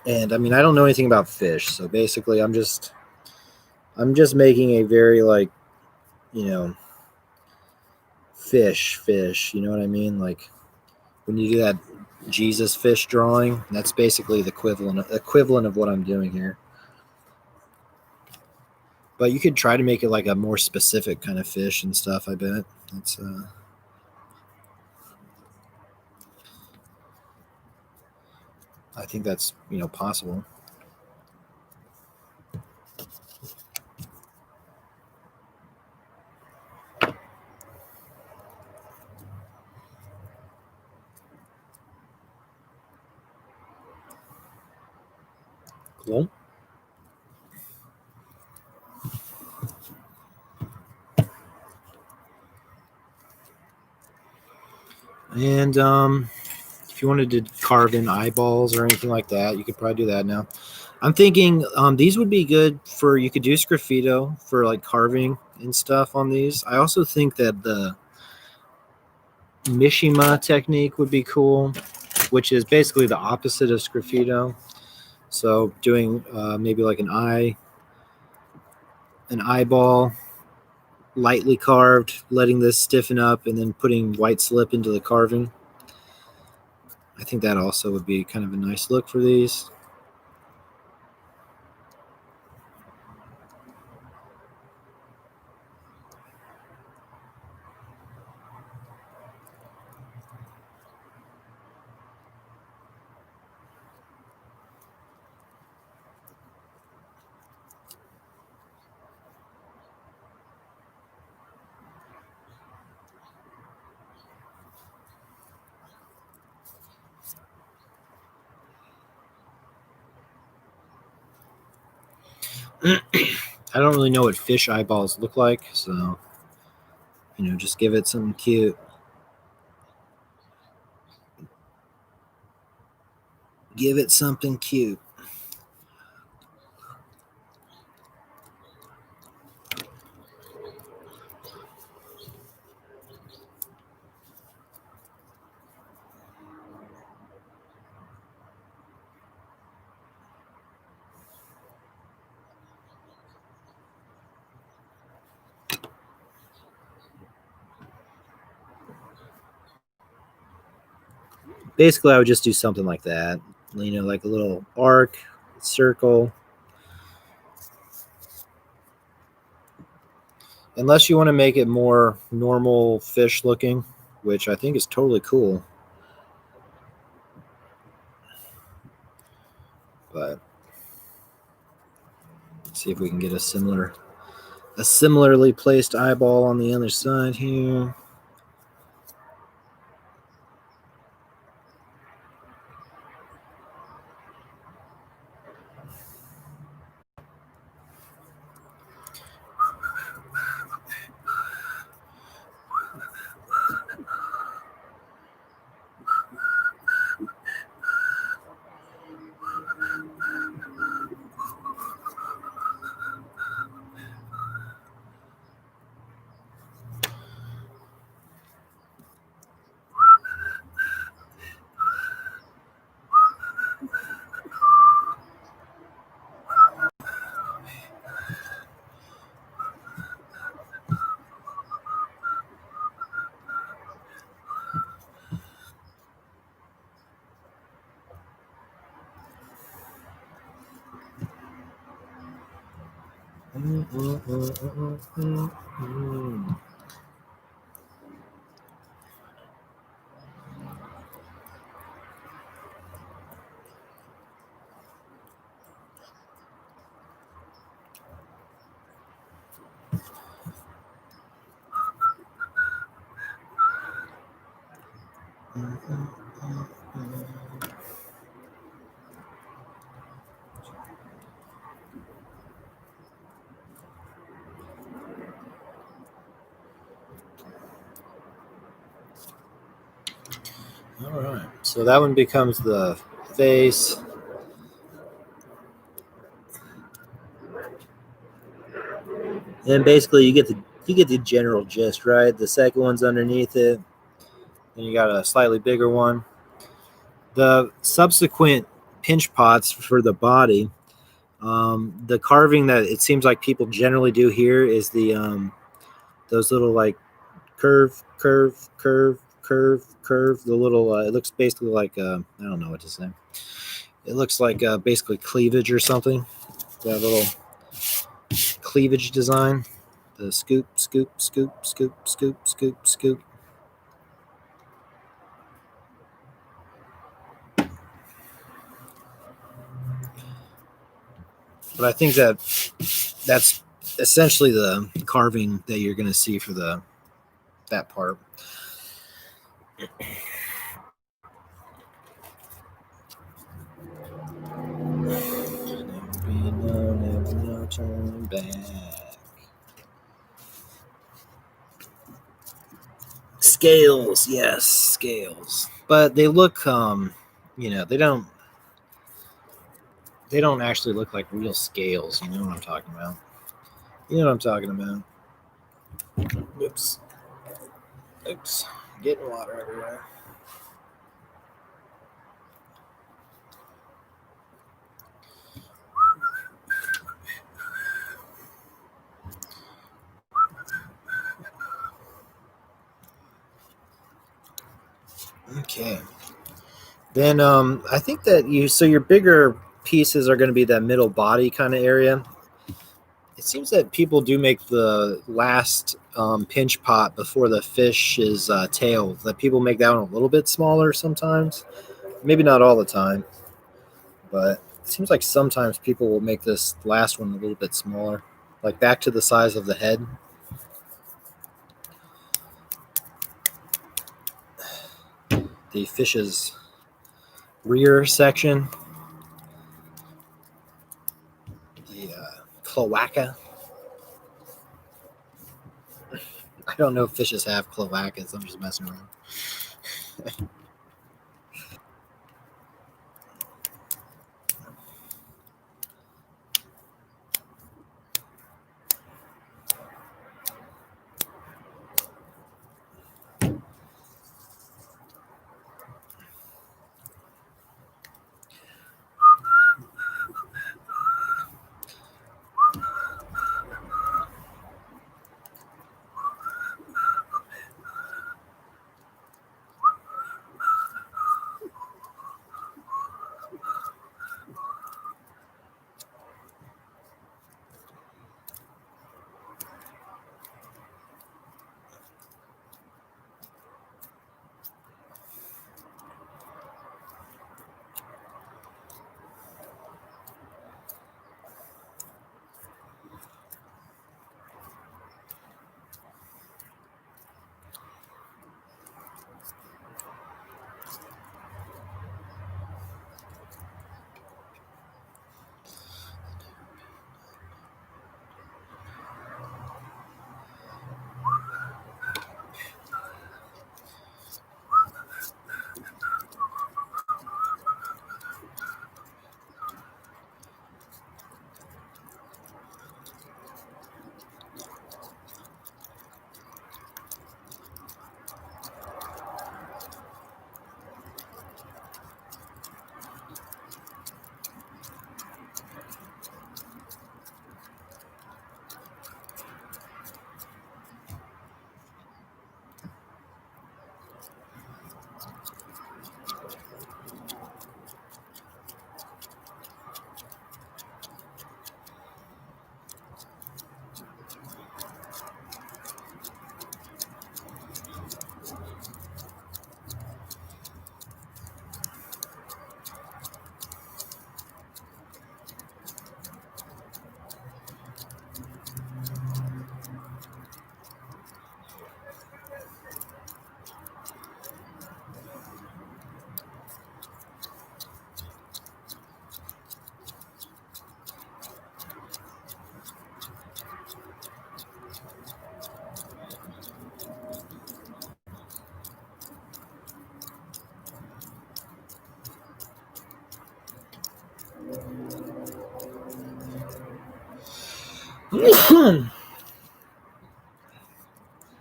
And I mean, I don't know anything about fish, so basically, I'm just making a very like, you know, fish. You know what I mean? Like when you do that Jesus fish drawing, that's basically the equivalent of what I'm doing here. But you could try to make it like a more specific kind of fish and stuff. I bet it's. I think that's possible. Cool. And if you wanted to carve in eyeballs or anything like that, you could probably do that now. I'm thinking these would be good for, you could do sgraffito for like carving and stuff on these. I also think that the Mishima technique would be cool, which is basically the opposite of sgraffito. So doing maybe like an eyeball, lightly carved, letting this stiffen up, and then putting white slip into the carving. I think that also would be kind of a nice look for these. I don't really know what fish eyeballs look like, so just give it something cute. Give it something cute. Basically, I would just do something like that. Like a little arc, circle. Unless you want to make it more normal fish looking, which I think is totally cool. But let's see if we can get a similarly placed eyeball on the other side here. All right, so that one becomes the face. And basically, you get the general gist, right? The second one's underneath it. Then you got a slightly bigger one. The subsequent pinch pots for the body, the carving that it seems like people generally do here is those little like curve, curve, curve, curve, curve. The little it looks basically like I don't know what to say. It looks like basically cleavage or something. That little cleavage design. The scoop, scoop, scoop, scoop, scoop, scoop, scoop. But I think that's essentially the carving that you're going to see for that part. No turn back. Scales, yes, scales. But they look, they don't actually look like real scales. You know what I'm talking about? You know what I'm talking about? Oops. Oops. Getting water everywhere. Okay. Then I think that your bigger pieces are going to be that middle body kind of area. It seems that people do make the last pinch pot before the fish's tail. That people make that one a little bit smaller sometimes. Maybe not all the time, but it seems like sometimes people will make this last one a little bit smaller, like back to the size of the head. The fish's rear section. The cloaca. I don't know if fishes have cloacas. I'm just messing around.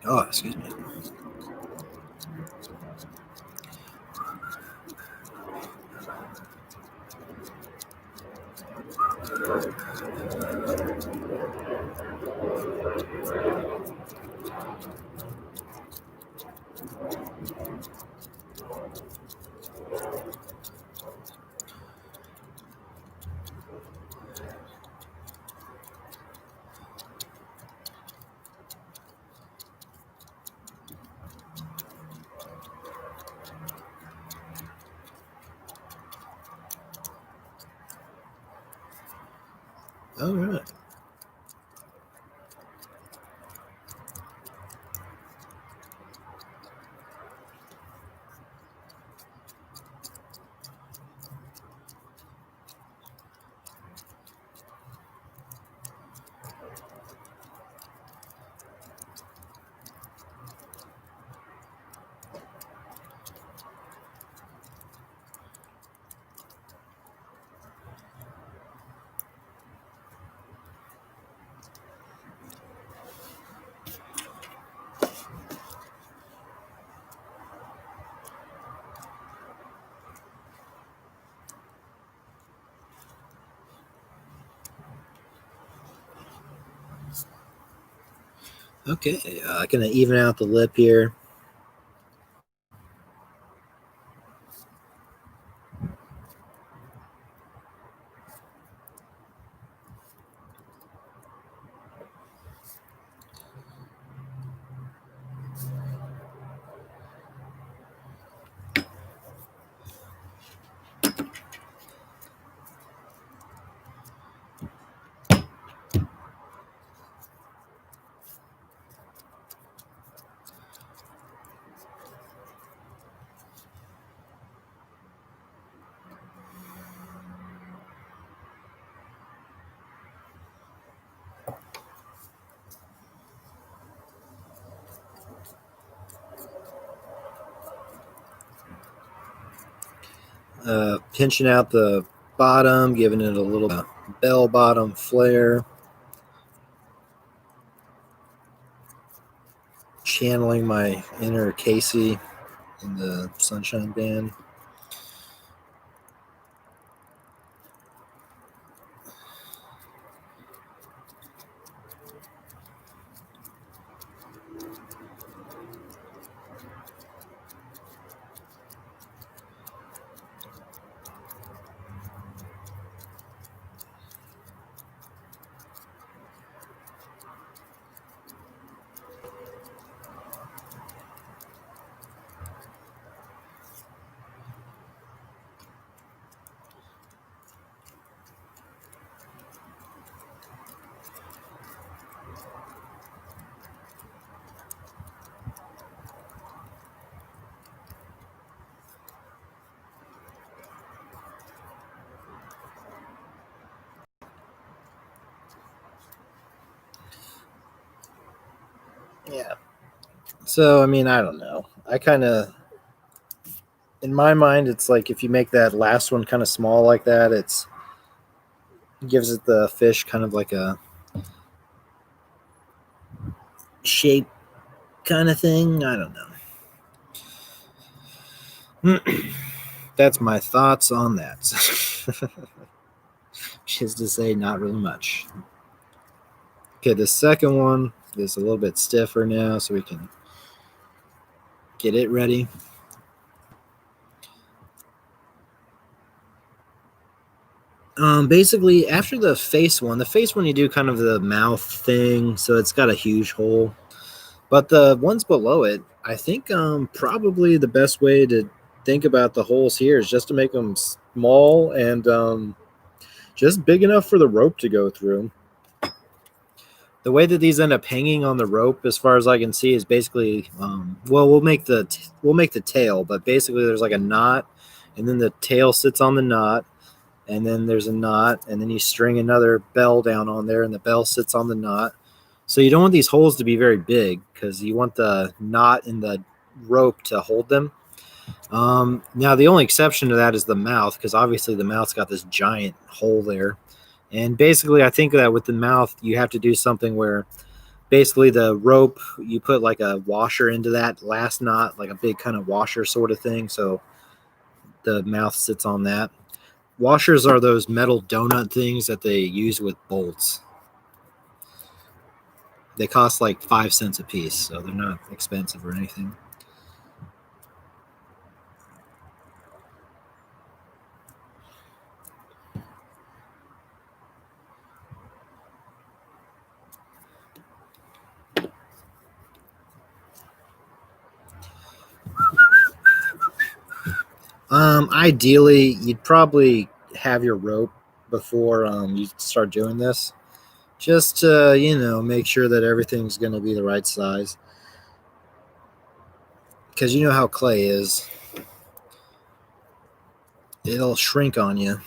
Oh, excuse me. All right. Okay, gonna even out the lip here. pinching out the bottom, giving it a little bell bottom flare, channeling my inner Casey in the Sunshine Band. Yeah. So, I mean, I don't know. I kind of, in my mind, it's like if you make that last one kind of small like that, it gives it the fish kind of like a shape kind of thing. I don't know. That's my thoughts on that. Which is to say, not really much. Okay, the second one is a little bit stiffer now, so we can get it ready. Basically, after the face one you do kind of the mouth thing, so it's got a huge hole. But the ones below it, I think probably the best way to think about the holes here is just to make them small and just big enough for the rope to go through. The way that these end up hanging on the rope, as far as I can see, is basically well, we'll make the tail, but basically there's like a knot, and then the tail sits on the knot, and then there's a knot, and then you string another bell down on there, and the bell sits on the knot. So you don't want these holes to be very big because you want the knot in the rope to hold them. Now the only exception to that is the mouth, because obviously the mouth's got this giant hole there. And basically, I think that with the mouth, you have to do something where basically the rope, you put like a washer into that last knot, like a big kind of washer sort of thing. So the mouth sits on that. Washers are those metal donut things that they use with bolts. They cost like 5 cents a piece, so they're not expensive or anything. Ideally, you'd probably have your rope before you start doing this, just to make sure that everything's going to be the right size. Because you know how clay is, it'll shrink on you.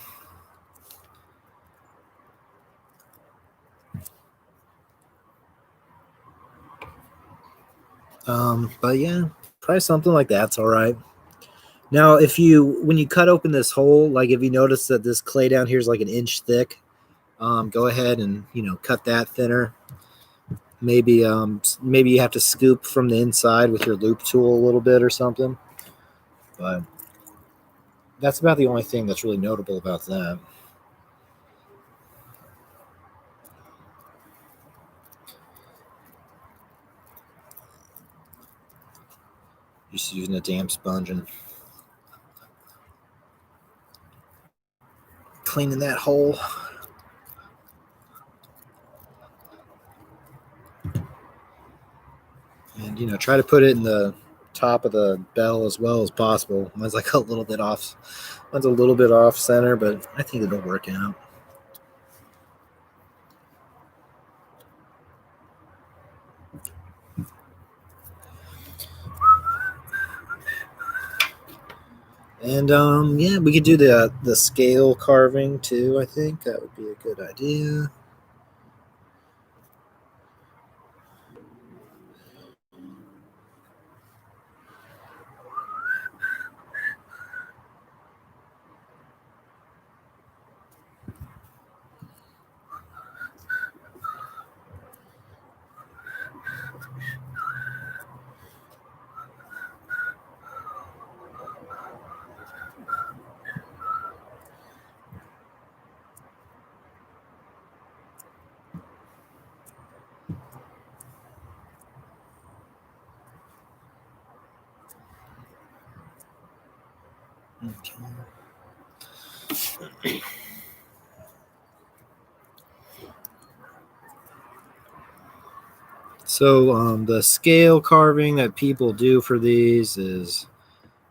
But yeah, probably something like that's all right. Now, when you cut open this hole, like if you notice that this clay down here is like an inch thick, go ahead and cut that thinner. Maybe you have to scoop from the inside with your loop tool a little bit or something. But that's about the only thing that's really notable about that. Just using a damp sponge and cleaning that hole. And try to put it in the top of the bell as well as possible. Mine's like a little bit off. Mine's a little bit off center, but I think it'll work out. And yeah, we could do the scale carving too. I think that would be a good idea. Okay. So the scale carving that people do for these is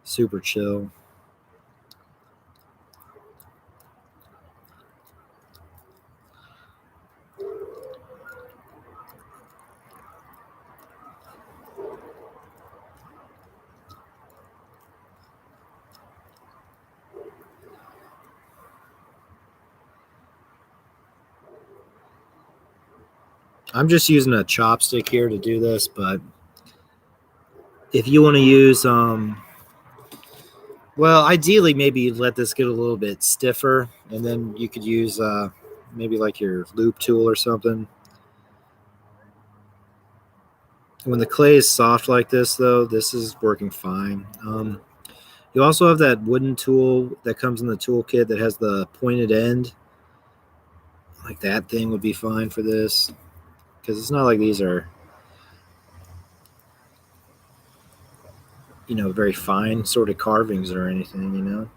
super chill. I'm just using a chopstick here to do this, but if you want to use, well, ideally maybe you'd let this get a little bit stiffer, and then you could use maybe like your loop tool or something. When the clay is soft like this, though, this is working fine. You also have that wooden tool that comes in the toolkit that has the pointed end. Like that thing would be fine for this, because it's not like these are, very fine sort of carvings or anything.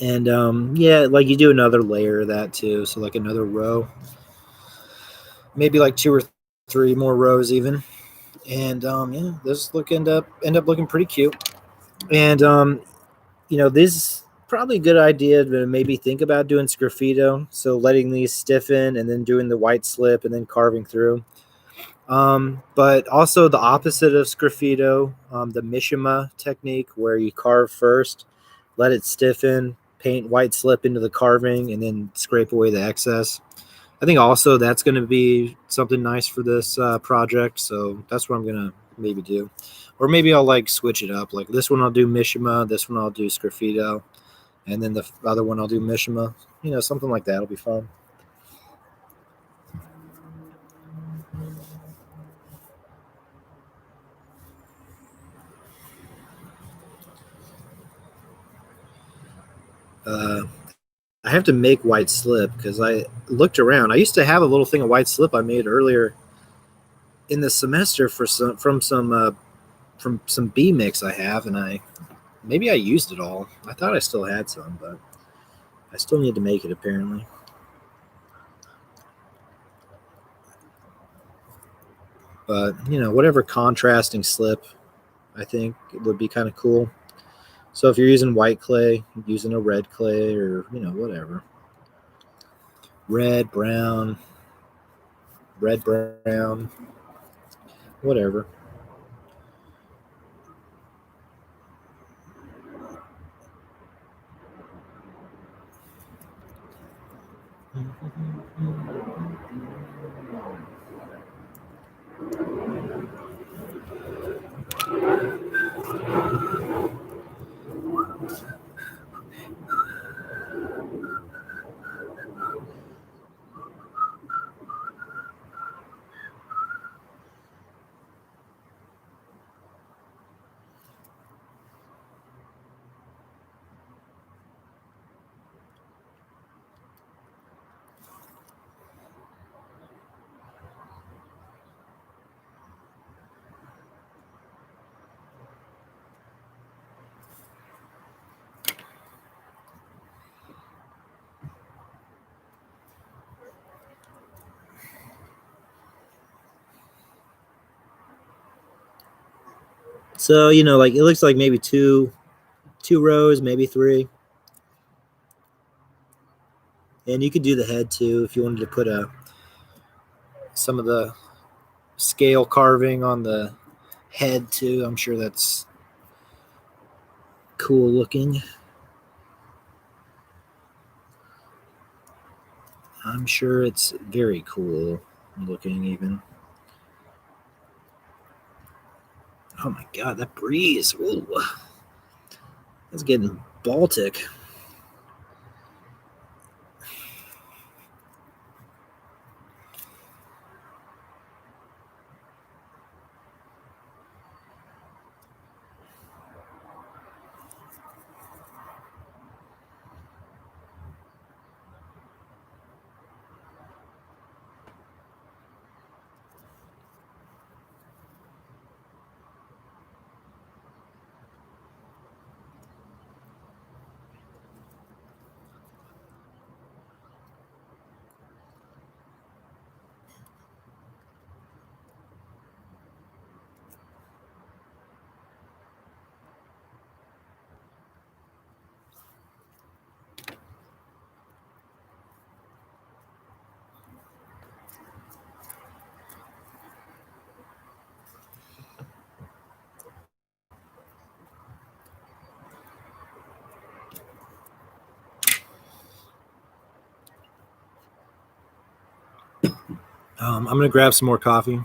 And yeah, like you do another layer of that too, so like another row, maybe like two or three more rows even. And yeah, this look end up looking pretty cute. And this is probably a good idea to maybe think about doing sgraffito. So letting these stiffen and then doing the white slip and then carving through. But also the opposite of sgraffito, the Mishima technique, where you carve first, let it stiffen, paint white slip into the carving, and then scrape away the excess. I think also that's going to be something nice for this project. So that's what I'm going to maybe do. Or maybe I'll like switch it up. Like this one I'll do Mishima, this one I'll do sgraffito, and then the other one I'll do Mishima. Something like that will be fun. Uh, I have to make white slip because I looked around. I used to have a little thing of white slip I made earlier in the semester from some B mix I have, and I maybe I used it all. I thought I still had some, but I still need to make it apparently. But whatever contrasting slip, I think it would be kind of cool. So if you're using white clay, using a red clay, or whatever, red, brown, red, brown, whatever. So like it looks like maybe two rows, maybe three. And you could do the head too if you wanted to put some of the scale carving on the head too. I'm sure that's cool looking. I'm sure it's very cool looking even. Oh my god, that breeze. Ooh. That's getting Baltic. I'm going to grab some more coffee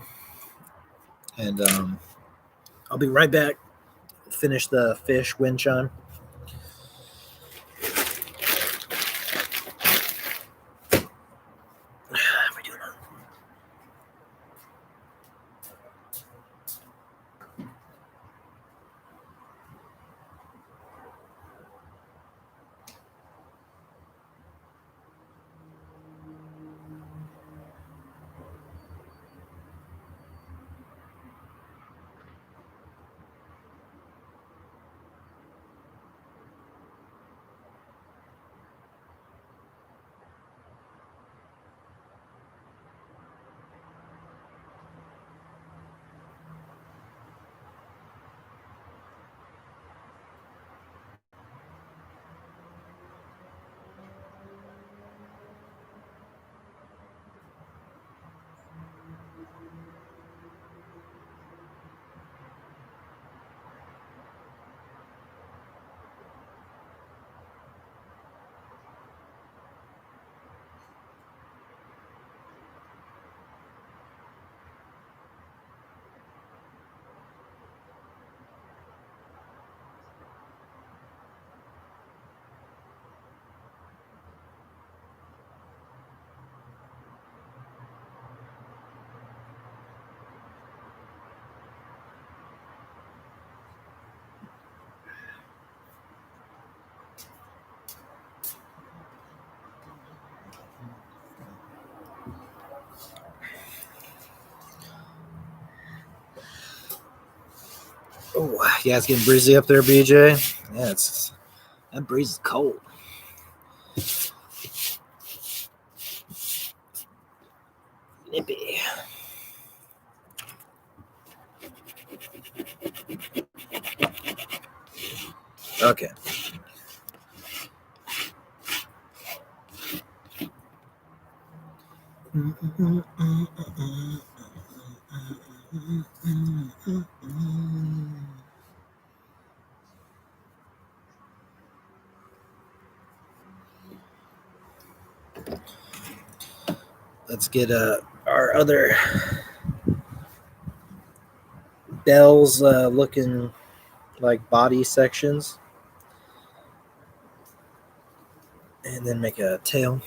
and I'll be right back. Finish the fish wind chime. Oh, yeah, it's getting breezy up there, BJ. Yeah, that breeze is cold. Nippy. Okay. Let's get our other bells looking like body sections. And then make a tail.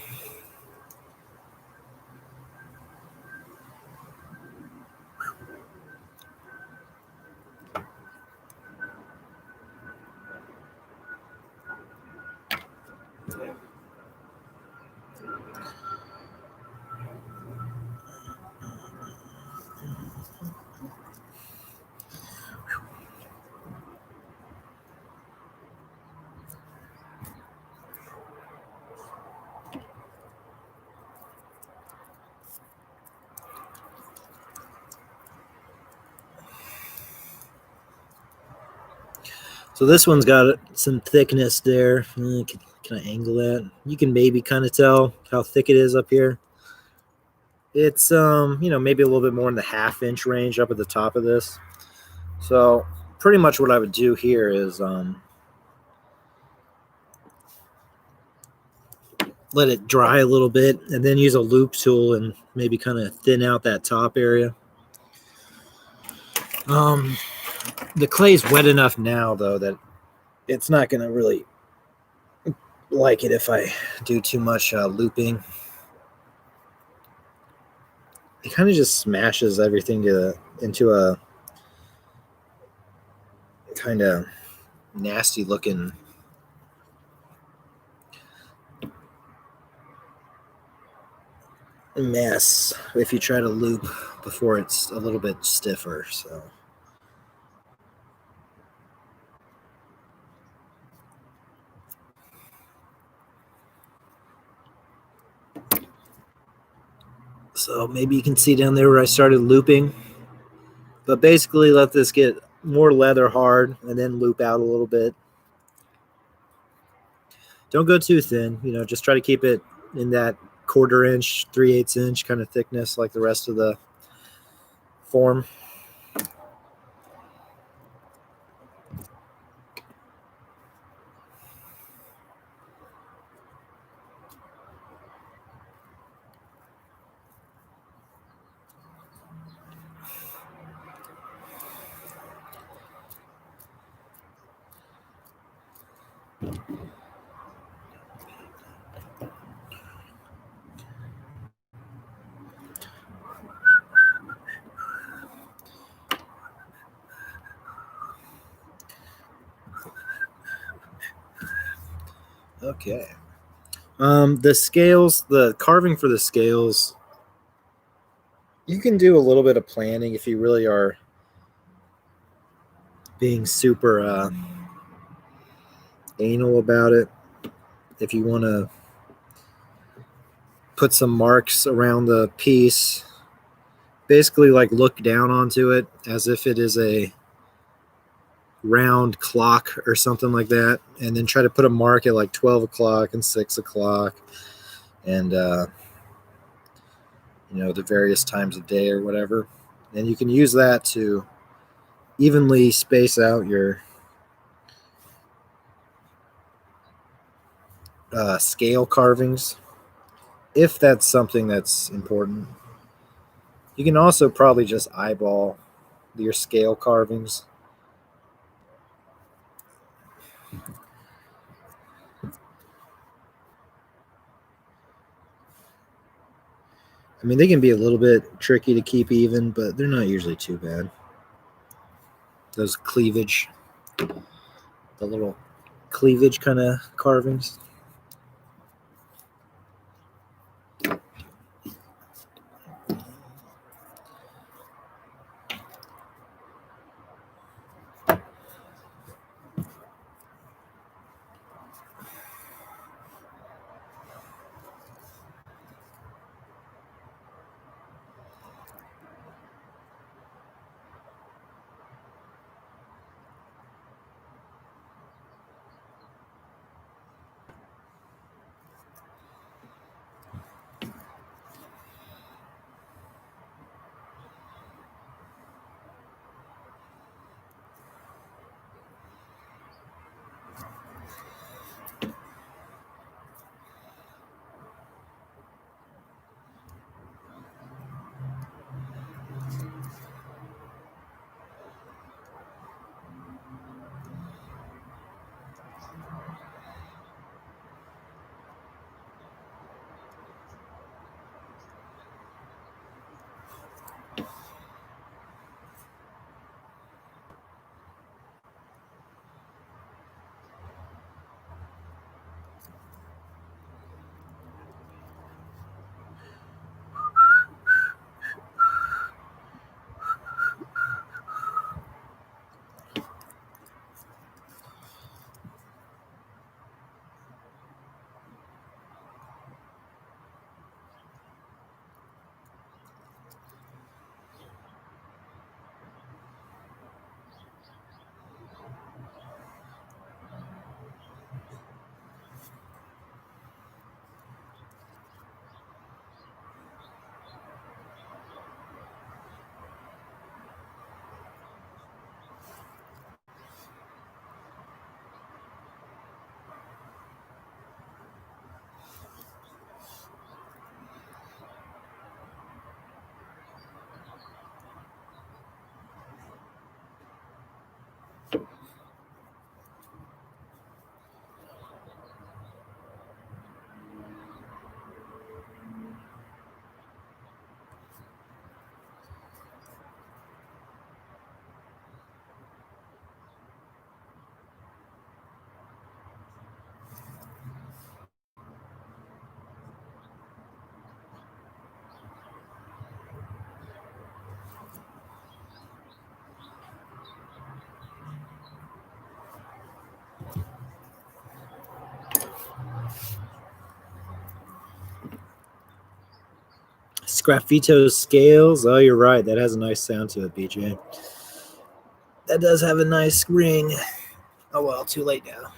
So So this one's got some thickness there. Can I angle that? You can maybe kind of tell how thick it is up here. It's maybe a little bit more in the half-inch range up at the top of this. So pretty much what I would do here is let it dry a little bit and then use a loop tool and maybe kind of thin out that top area. The clay's wet enough now though that it's not going to really like it if I do too much looping. It kind of just smashes everything into a kind of nasty looking mess if you try to loop before it's a little bit stiffer. So maybe you can see down there where I started looping, but basically let this get more leather hard and then loop out a little bit. Don't go too thin, just try to keep it in that 1/4 inch, 3/8 inch kind of thickness like the rest of the form. Okay. The scales, the carving for the scales, you can do a little bit of planning if you really are being super anal about it. If you want to put some marks around the piece, basically like look down onto it as if it is a round clock or something like that, and then try to put a mark at like 12 o'clock and 6 o'clock and the various times of day or whatever, and you can use that to evenly space out your scale carvings if that's something that's important. You can also probably just eyeball your scale carvings. I mean, they can be a little bit tricky to keep even, but they're not usually too bad. Those cleavage, the little cleavage kind of carvings. Sgraffito Scales. Oh, you're right. That has a nice sound to it, BJ. That does have a nice ring. Oh, well, too late now.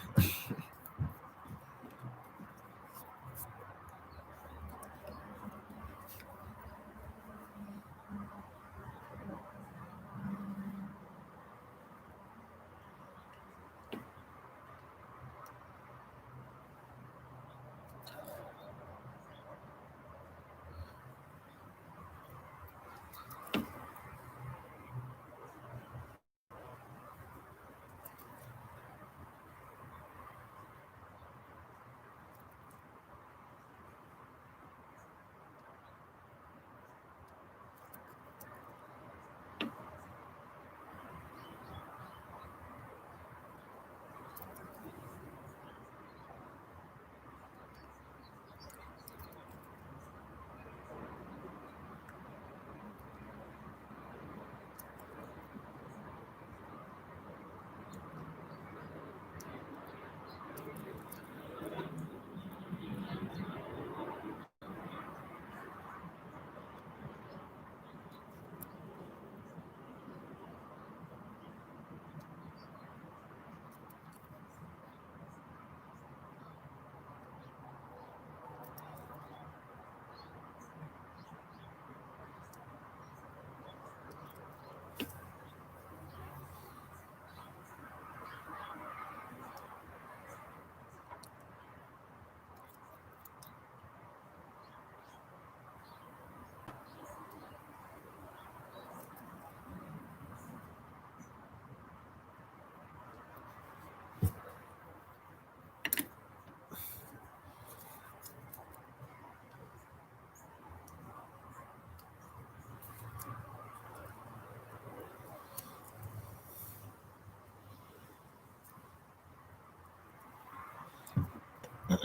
All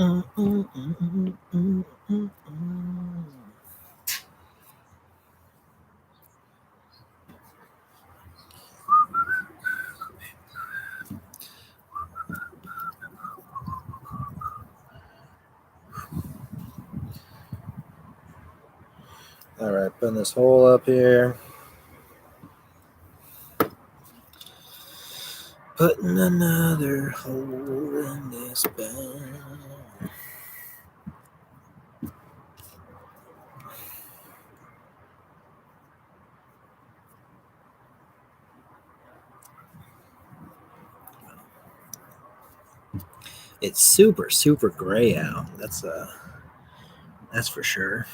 right, putting this hole up here. Putting another hole in this bag. It's super, super gray out. That's for sure.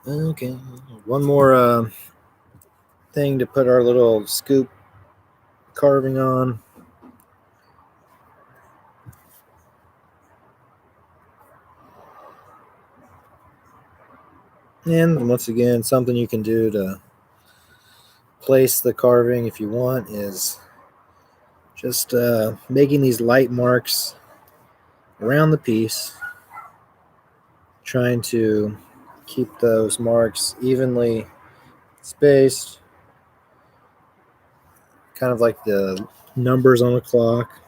Okay. One more thing to put our little scoop carving on. And once again, something you can do to place the carving if you want is just making these light marks around the piece, trying to keep those marks evenly spaced, kind of like the numbers on a clock.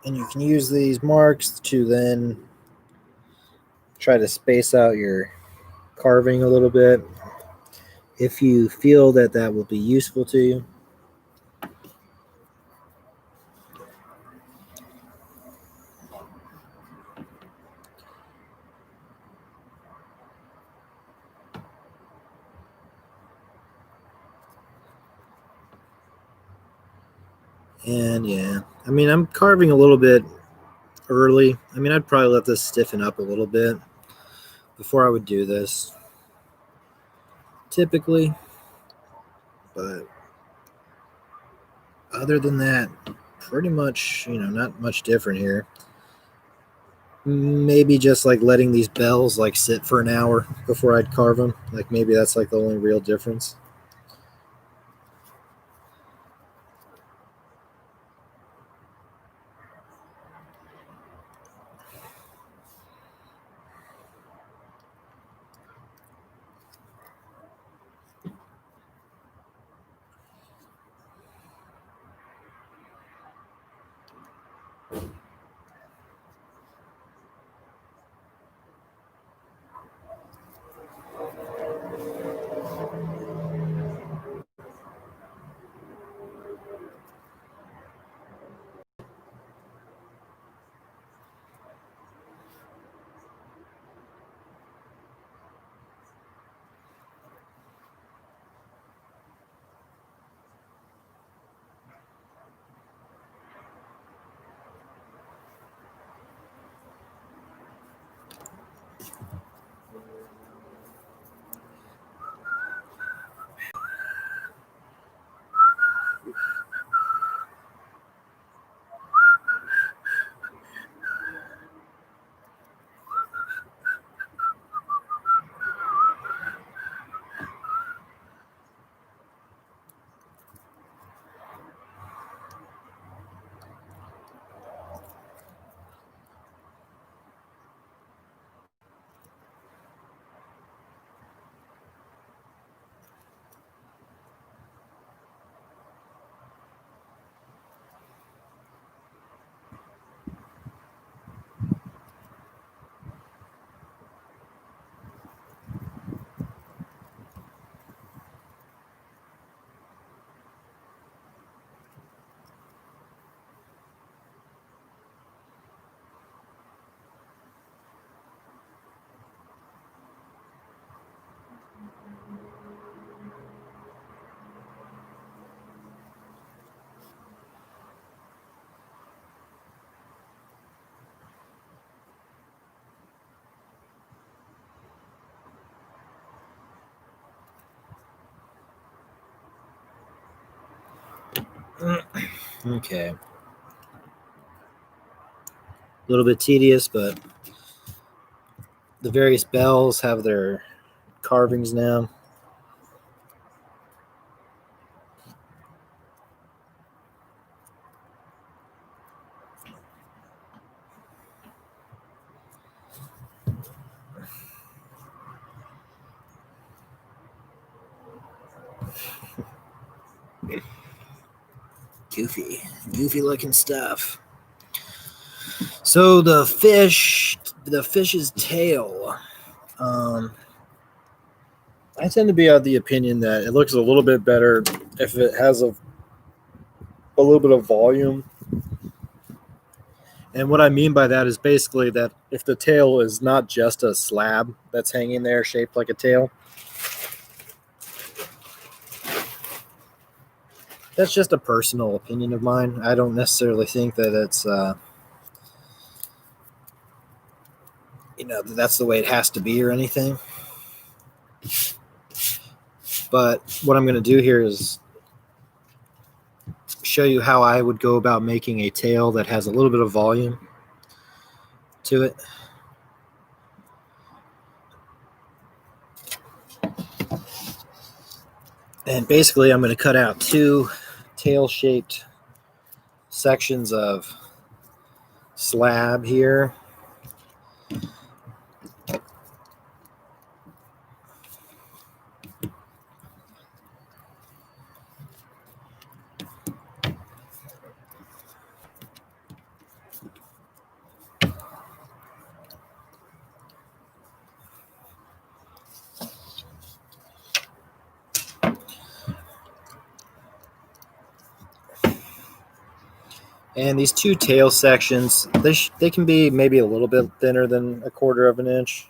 And you can use these marks to then try to space out your carving a little bit if you feel that that will be useful to you. And yeah, I mean, I'm carving a little bit early. I mean, I'd probably let this stiffen up a little bit before I would do this, typically. But other than that, pretty much, not much different here. Maybe just like letting these bells like sit for an hour before I'd carve them. Like maybe that's like the only real difference. Okay. A little bit tedious, but the various bells have their carvings now. Goofy looking stuff. So the fish's tail. Um, I tend to be of the opinion that it looks a little bit better if it has a little bit of volume. And what I mean by that is basically that if the tail is not just a slab that's hanging there shaped like a tail, that's just a personal opinion of mine. I don't necessarily think that it's, that's the way it has to be or anything. But what I'm going to do here is show you how I would go about making a tail that has a little bit of volume to it. And basically, I'm going to cut out two tail-shaped sections of slab here. And these two tail sections, they can be maybe a little bit thinner than 1/4 of an inch.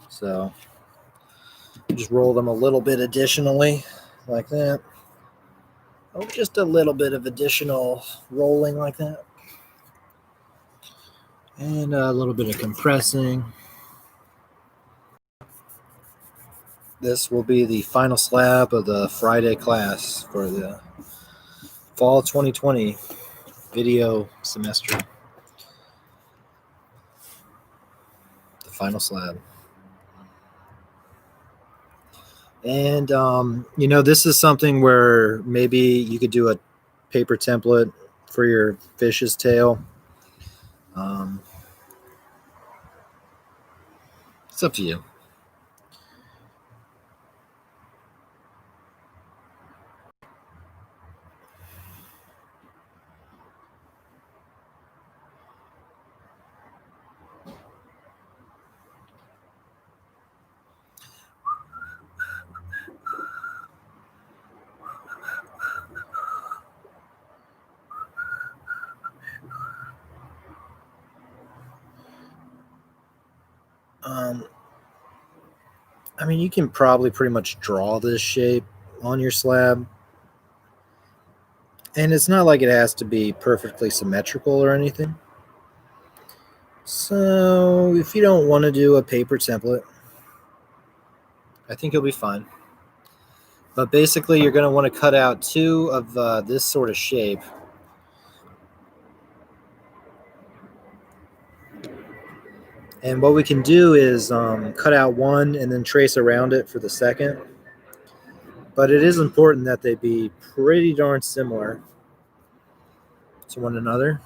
So just roll them a little bit additionally, like that. Oh, just a little bit of additional rolling like that. And a little bit of compressing. This will be the final slab of the Friday class for the fall 2020 video semester. The final slab. And, this is something where maybe you could do a paper template for your fish's tail. It's up to you. You can probably pretty much draw this shape on your slab. And it's not like it has to be perfectly symmetrical or anything. So if you don't want to do a paper template, I think you'll be fine. But basically, you're going to want to cut out two of this sort of shape. And what we can do is cut out one and then trace around it for the second. But it is important that they be pretty darn similar to one another.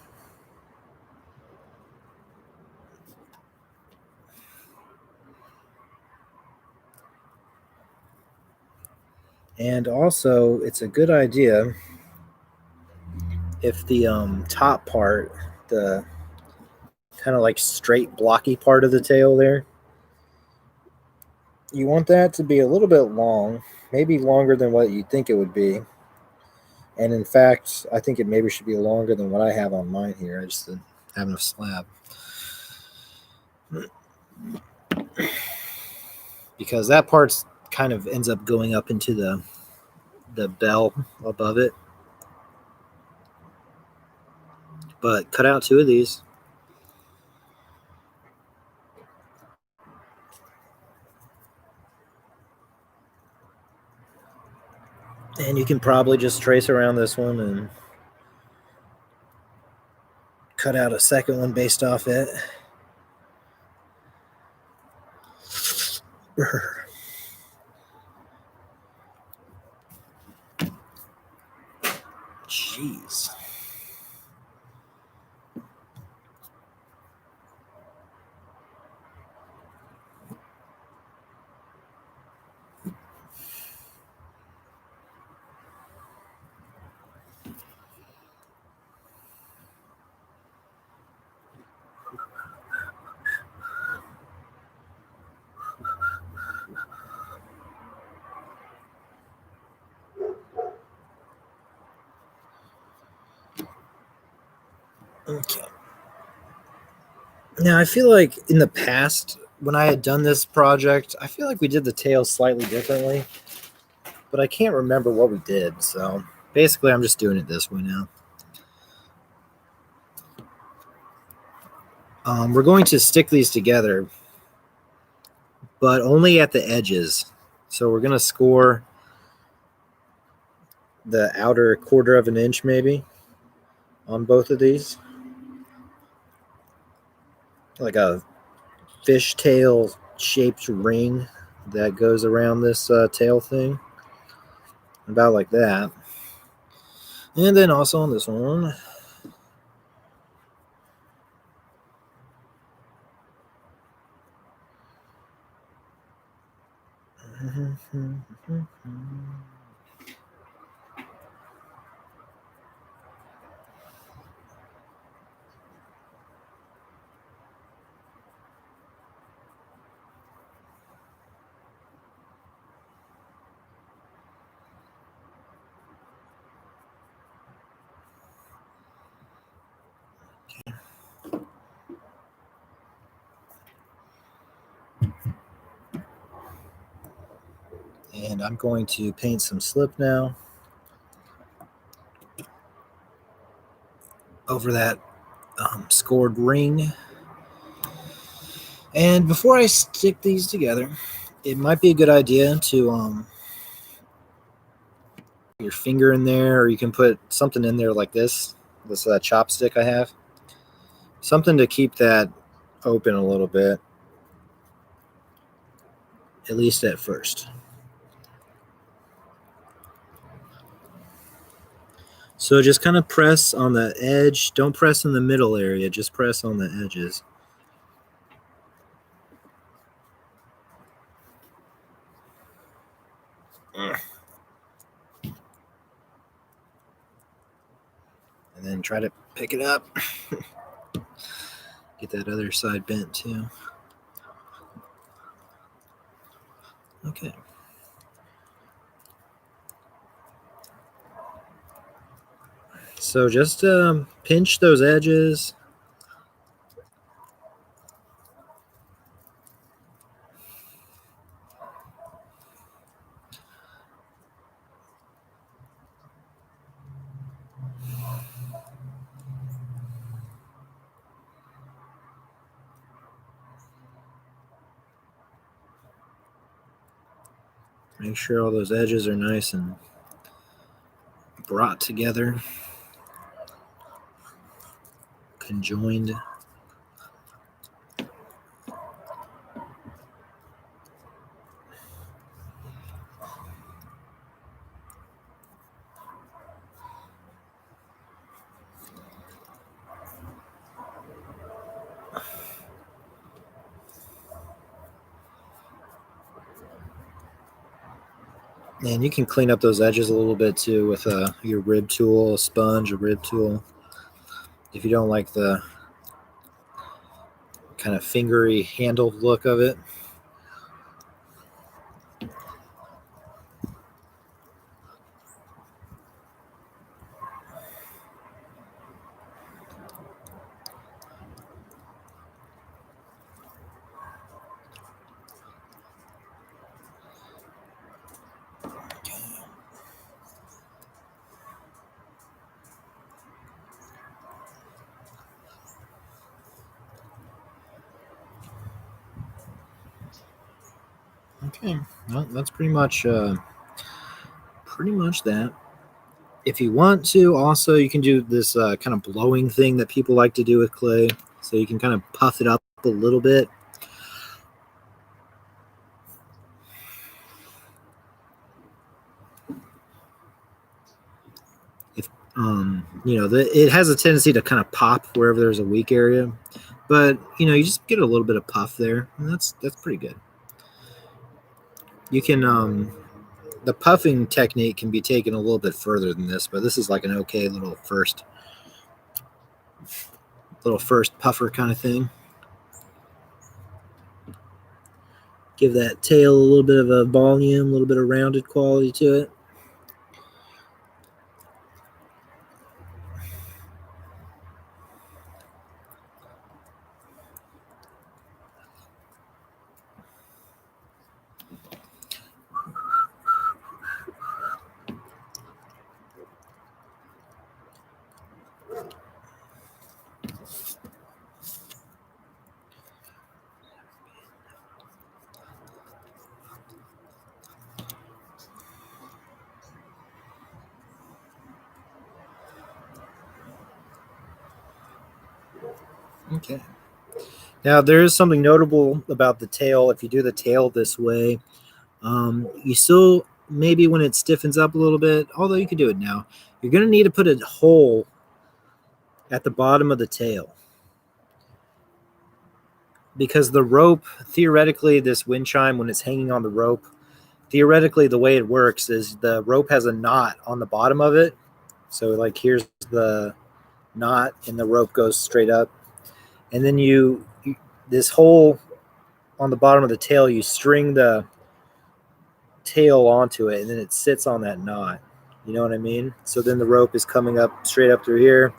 And also, it's a good idea if the top part, the kind of like straight blocky part of the tail there, you want that to be a little bit long, maybe longer than what you think it would be. And in fact, I think it maybe should be longer than what I have on mine here. I just didn't have enough slab. Because that part kind of ends up going up into the bell above it. But cut out two of these. And you can probably just trace around this one and cut out a second one based off it. Jeez. Okay. Now, I feel like in the past, when I had done this project, I feel like we did the tail slightly differently, but I can't remember what we did. So basically, I'm just doing it this way now. We're going to stick these together, but only at the edges. So we're going to score the outer 1/4 of an inch maybe on both of these. Like a fishtail shaped ring that goes around this tail thing. About like that. And then also on this one. And I'm going to paint some slip now over that scored ring. And before I stick these together, it might be a good idea to your finger in there, or you can put something in there like this chopstick I have. Something to keep that open a little bit, at least at first. So just kind of press on the edge. Don't press in the middle area. Just press on the edges. And then try to pick it up. Get that other side bent too. Okay. So just pinch those edges. Make sure all those edges are nice and brought together, conjoined. And you can clean up those edges a little bit too with your rib tool, a sponge, a rib tool. If you don't like the kind of fingery handled look of it. Okay, well, that's pretty much that. If you want to, also you can do this kind of blowing thing that people like to do with clay. So you can kind of puff it up a little bit. If it has a tendency to kind of pop wherever there's a weak area, but you just get a little bit of puff there, and that's pretty good. You can the puffing technique can be taken a little bit further than this, but this is like an okay little first puffer kind of thing. Give that tail a little bit of a volume, a little bit of rounded quality to it. Okay. Now there is something notable about the tail. If you do the tail this way, you still maybe when it stiffens up a little bit, although you can do it now, you're going to need to put a hole at the bottom of the tail. Because the rope, theoretically, this wind chime, when it's hanging on the rope, theoretically, the way it works is the rope has a knot on the bottom of it. So, like, here's the knot, and the rope goes straight up. And then this hole on the bottom of the tail, you string the tail onto it, and then it sits on that knot. You know what I mean? So then the rope is coming up straight up through here.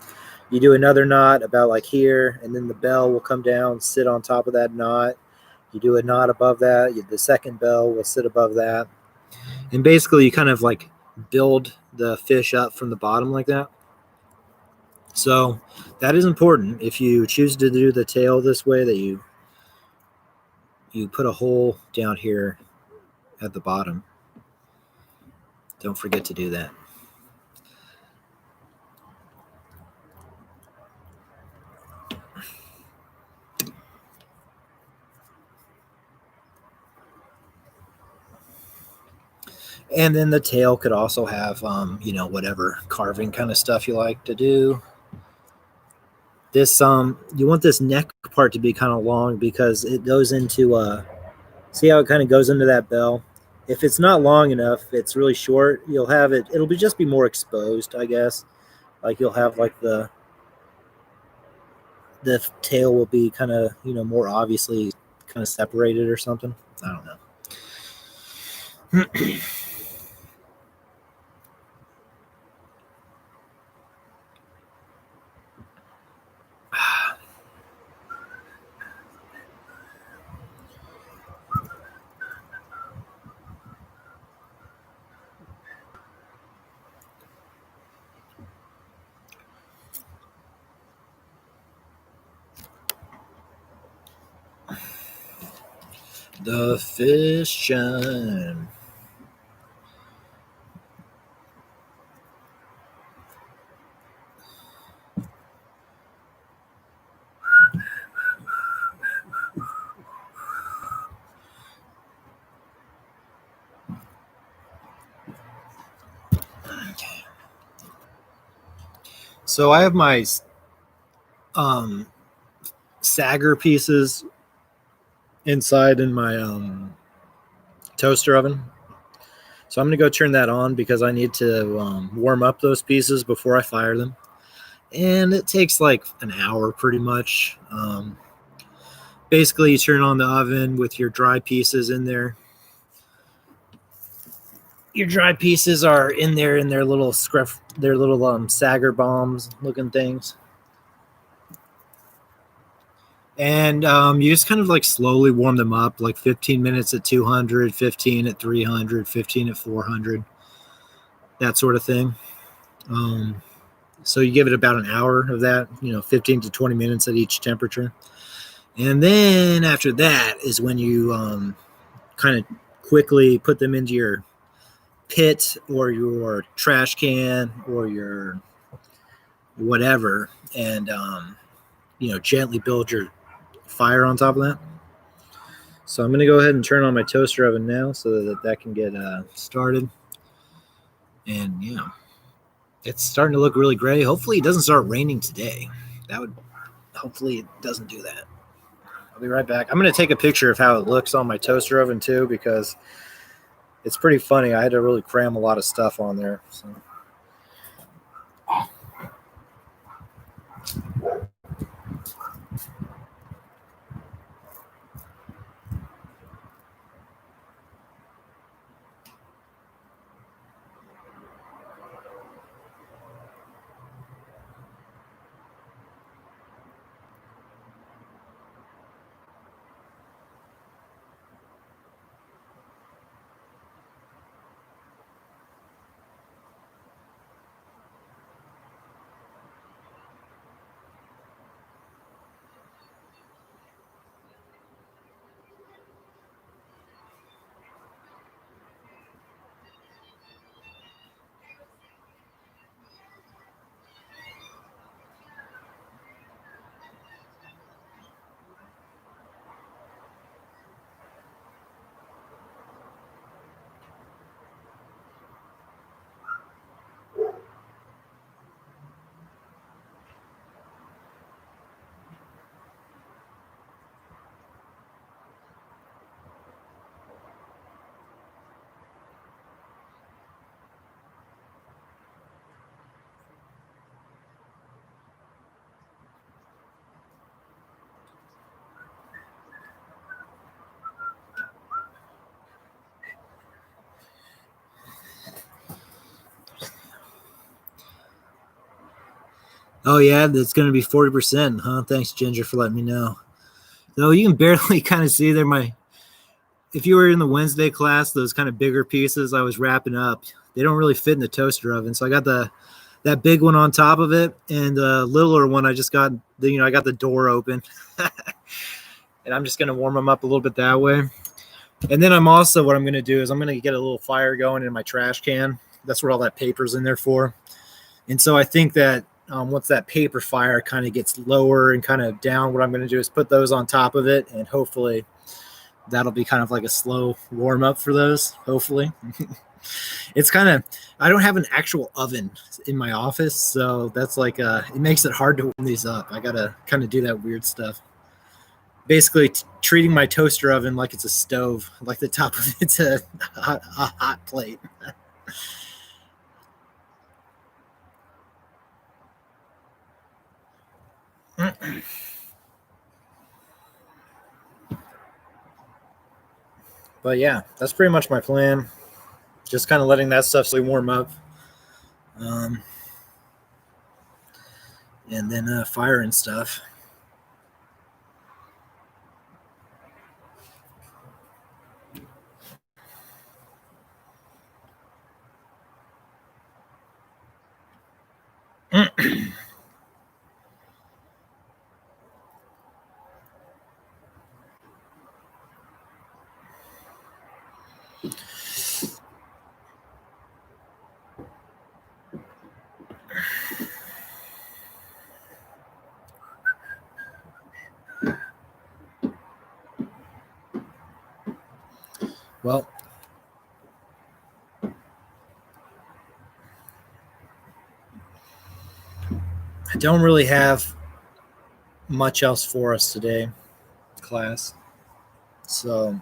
You do another knot about like here, and then the bell will come down, sit on top of that knot. You do a knot above that. The second bell will sit above that. And basically you kind of like build the fish up from the bottom like that. So that is important. If you choose to do the tail this way, that you put a hole down here at the bottom. Don't forget to do that. And then the tail could also have, whatever carving kind of stuff you like to do. This, you want this neck part to be kind of long because it goes into, see how it kind of goes into that bell? If it's not long enough, it's really short, you'll have it, it'll just be more exposed, I guess. Like you'll have like the tail will be kind of, more obviously kind of separated or something. I don't know. The fish shine. So I have my sagger pieces inside in my toaster oven. So I'm going to go turn that on because I need to warm up those pieces before I fire them. And it takes like an hour pretty much. Basically, you turn on the oven with your dry pieces in there. Your dry pieces are in there in their little sagger bombs looking things. And you just kind of like slowly warm them up, like 15 minutes at 200, 15 at 300, 15 at 400, that sort of thing. So you give it about an hour of that, 15 to 20 minutes at each temperature. And then after that is when you kind of quickly put them into your pit or your trash can or your whatever, and gently build your fire on top of that. So I'm going to go ahead and turn on my toaster oven now so that can get started. And it's starting to look really gray. Hopefully it doesn't start raining today. Hopefully it doesn't do that. I'll be right back. I'm going to take a picture of how it looks on my toaster oven too, because it's pretty funny. I had to really cram a lot of stuff on there. So. Oh yeah, that's going to be 40%, huh? Thanks, Ginger, for letting me know. Though you can barely kind of see there. if you were in the Wednesday class, those kind of bigger pieces I was wrapping up, they don't really fit in the toaster oven. So I got that big one on top of it, and the littler one I just got I got the door open. And I'm just going to warm them up a little bit that way. And then what I'm going to do is I'm going to get a little fire going in my trash can. That's what all that paper's in there for. And so I think that once that paper fire kind of gets lower and kind of down, what I'm going to do is put those on top of it, and hopefully that'll be kind of like a slow warm up for those. Hopefully. It's kind of, I don't have an actual oven in my office, so that's like it makes it hard to warm these up. I got to kind of do that weird stuff. Basically treating my toaster oven like it's a stove, like the top of it's a hot plate. But yeah, that's pretty much my plan. Just kind of letting that stuff slowly warm up. And then fire and stuff. Well, I don't really have much else for us today, class. So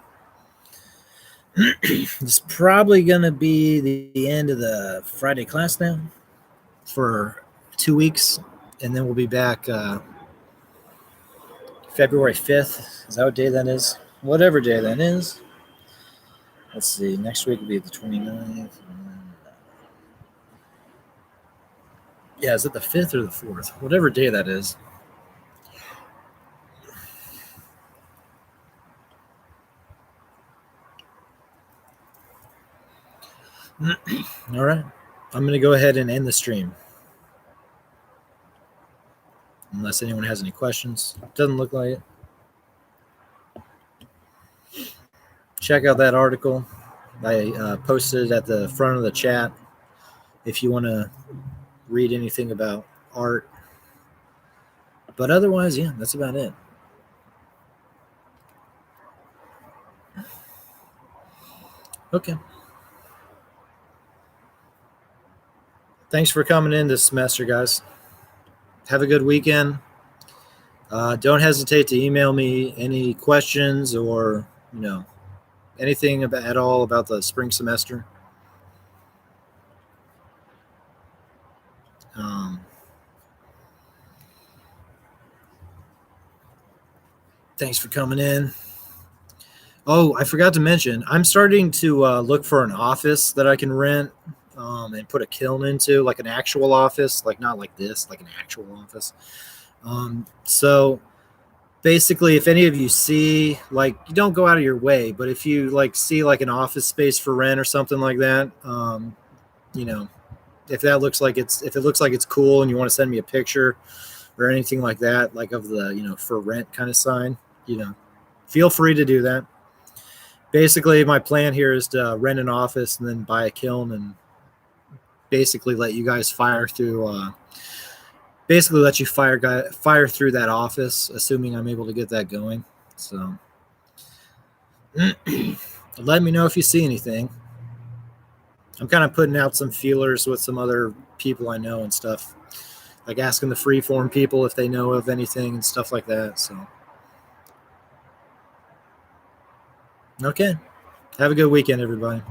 it's probably going to be the end of the Friday class now for 2 weeks. And then we'll be back February 5th. Is that what day that is? Whatever day that is. Let's see. Next week will be the 29th. Yeah, is it the 5th or the 4th? Whatever day that is. All right. I'm going to go ahead and end the stream. Unless anyone has any questions. Doesn't look like it. Check out that article I posted at the front of the chat if you want to read anything about art. But otherwise, yeah, that's about it. Okay. Thanks for coming in this semester, guys. Have a good weekend. Don't hesitate to email me any questions or, anything at all about the spring semester. Thanks for coming in. Oh, I forgot to mention, I'm starting to look for an office that I can rent and put a kiln into, like an actual office, like not like this, like an actual office. So basically, if any of you see, like, you don't go out of your way, but if you see like an office space for rent or something like that, if it looks like it's cool and you want to send me a picture or anything like that, like of the, for rent kind of sign, feel free to do that. Basically, my plan here is to rent an office and then buy a kiln and basically let you guys fire through fire through that office, assuming I'm able to get that going. So let me know if you see anything. I'm kind of putting out some feelers with some other people I know and stuff, like asking the Freeform people if they know of anything and stuff like that. So okay, have a good weekend, everybody.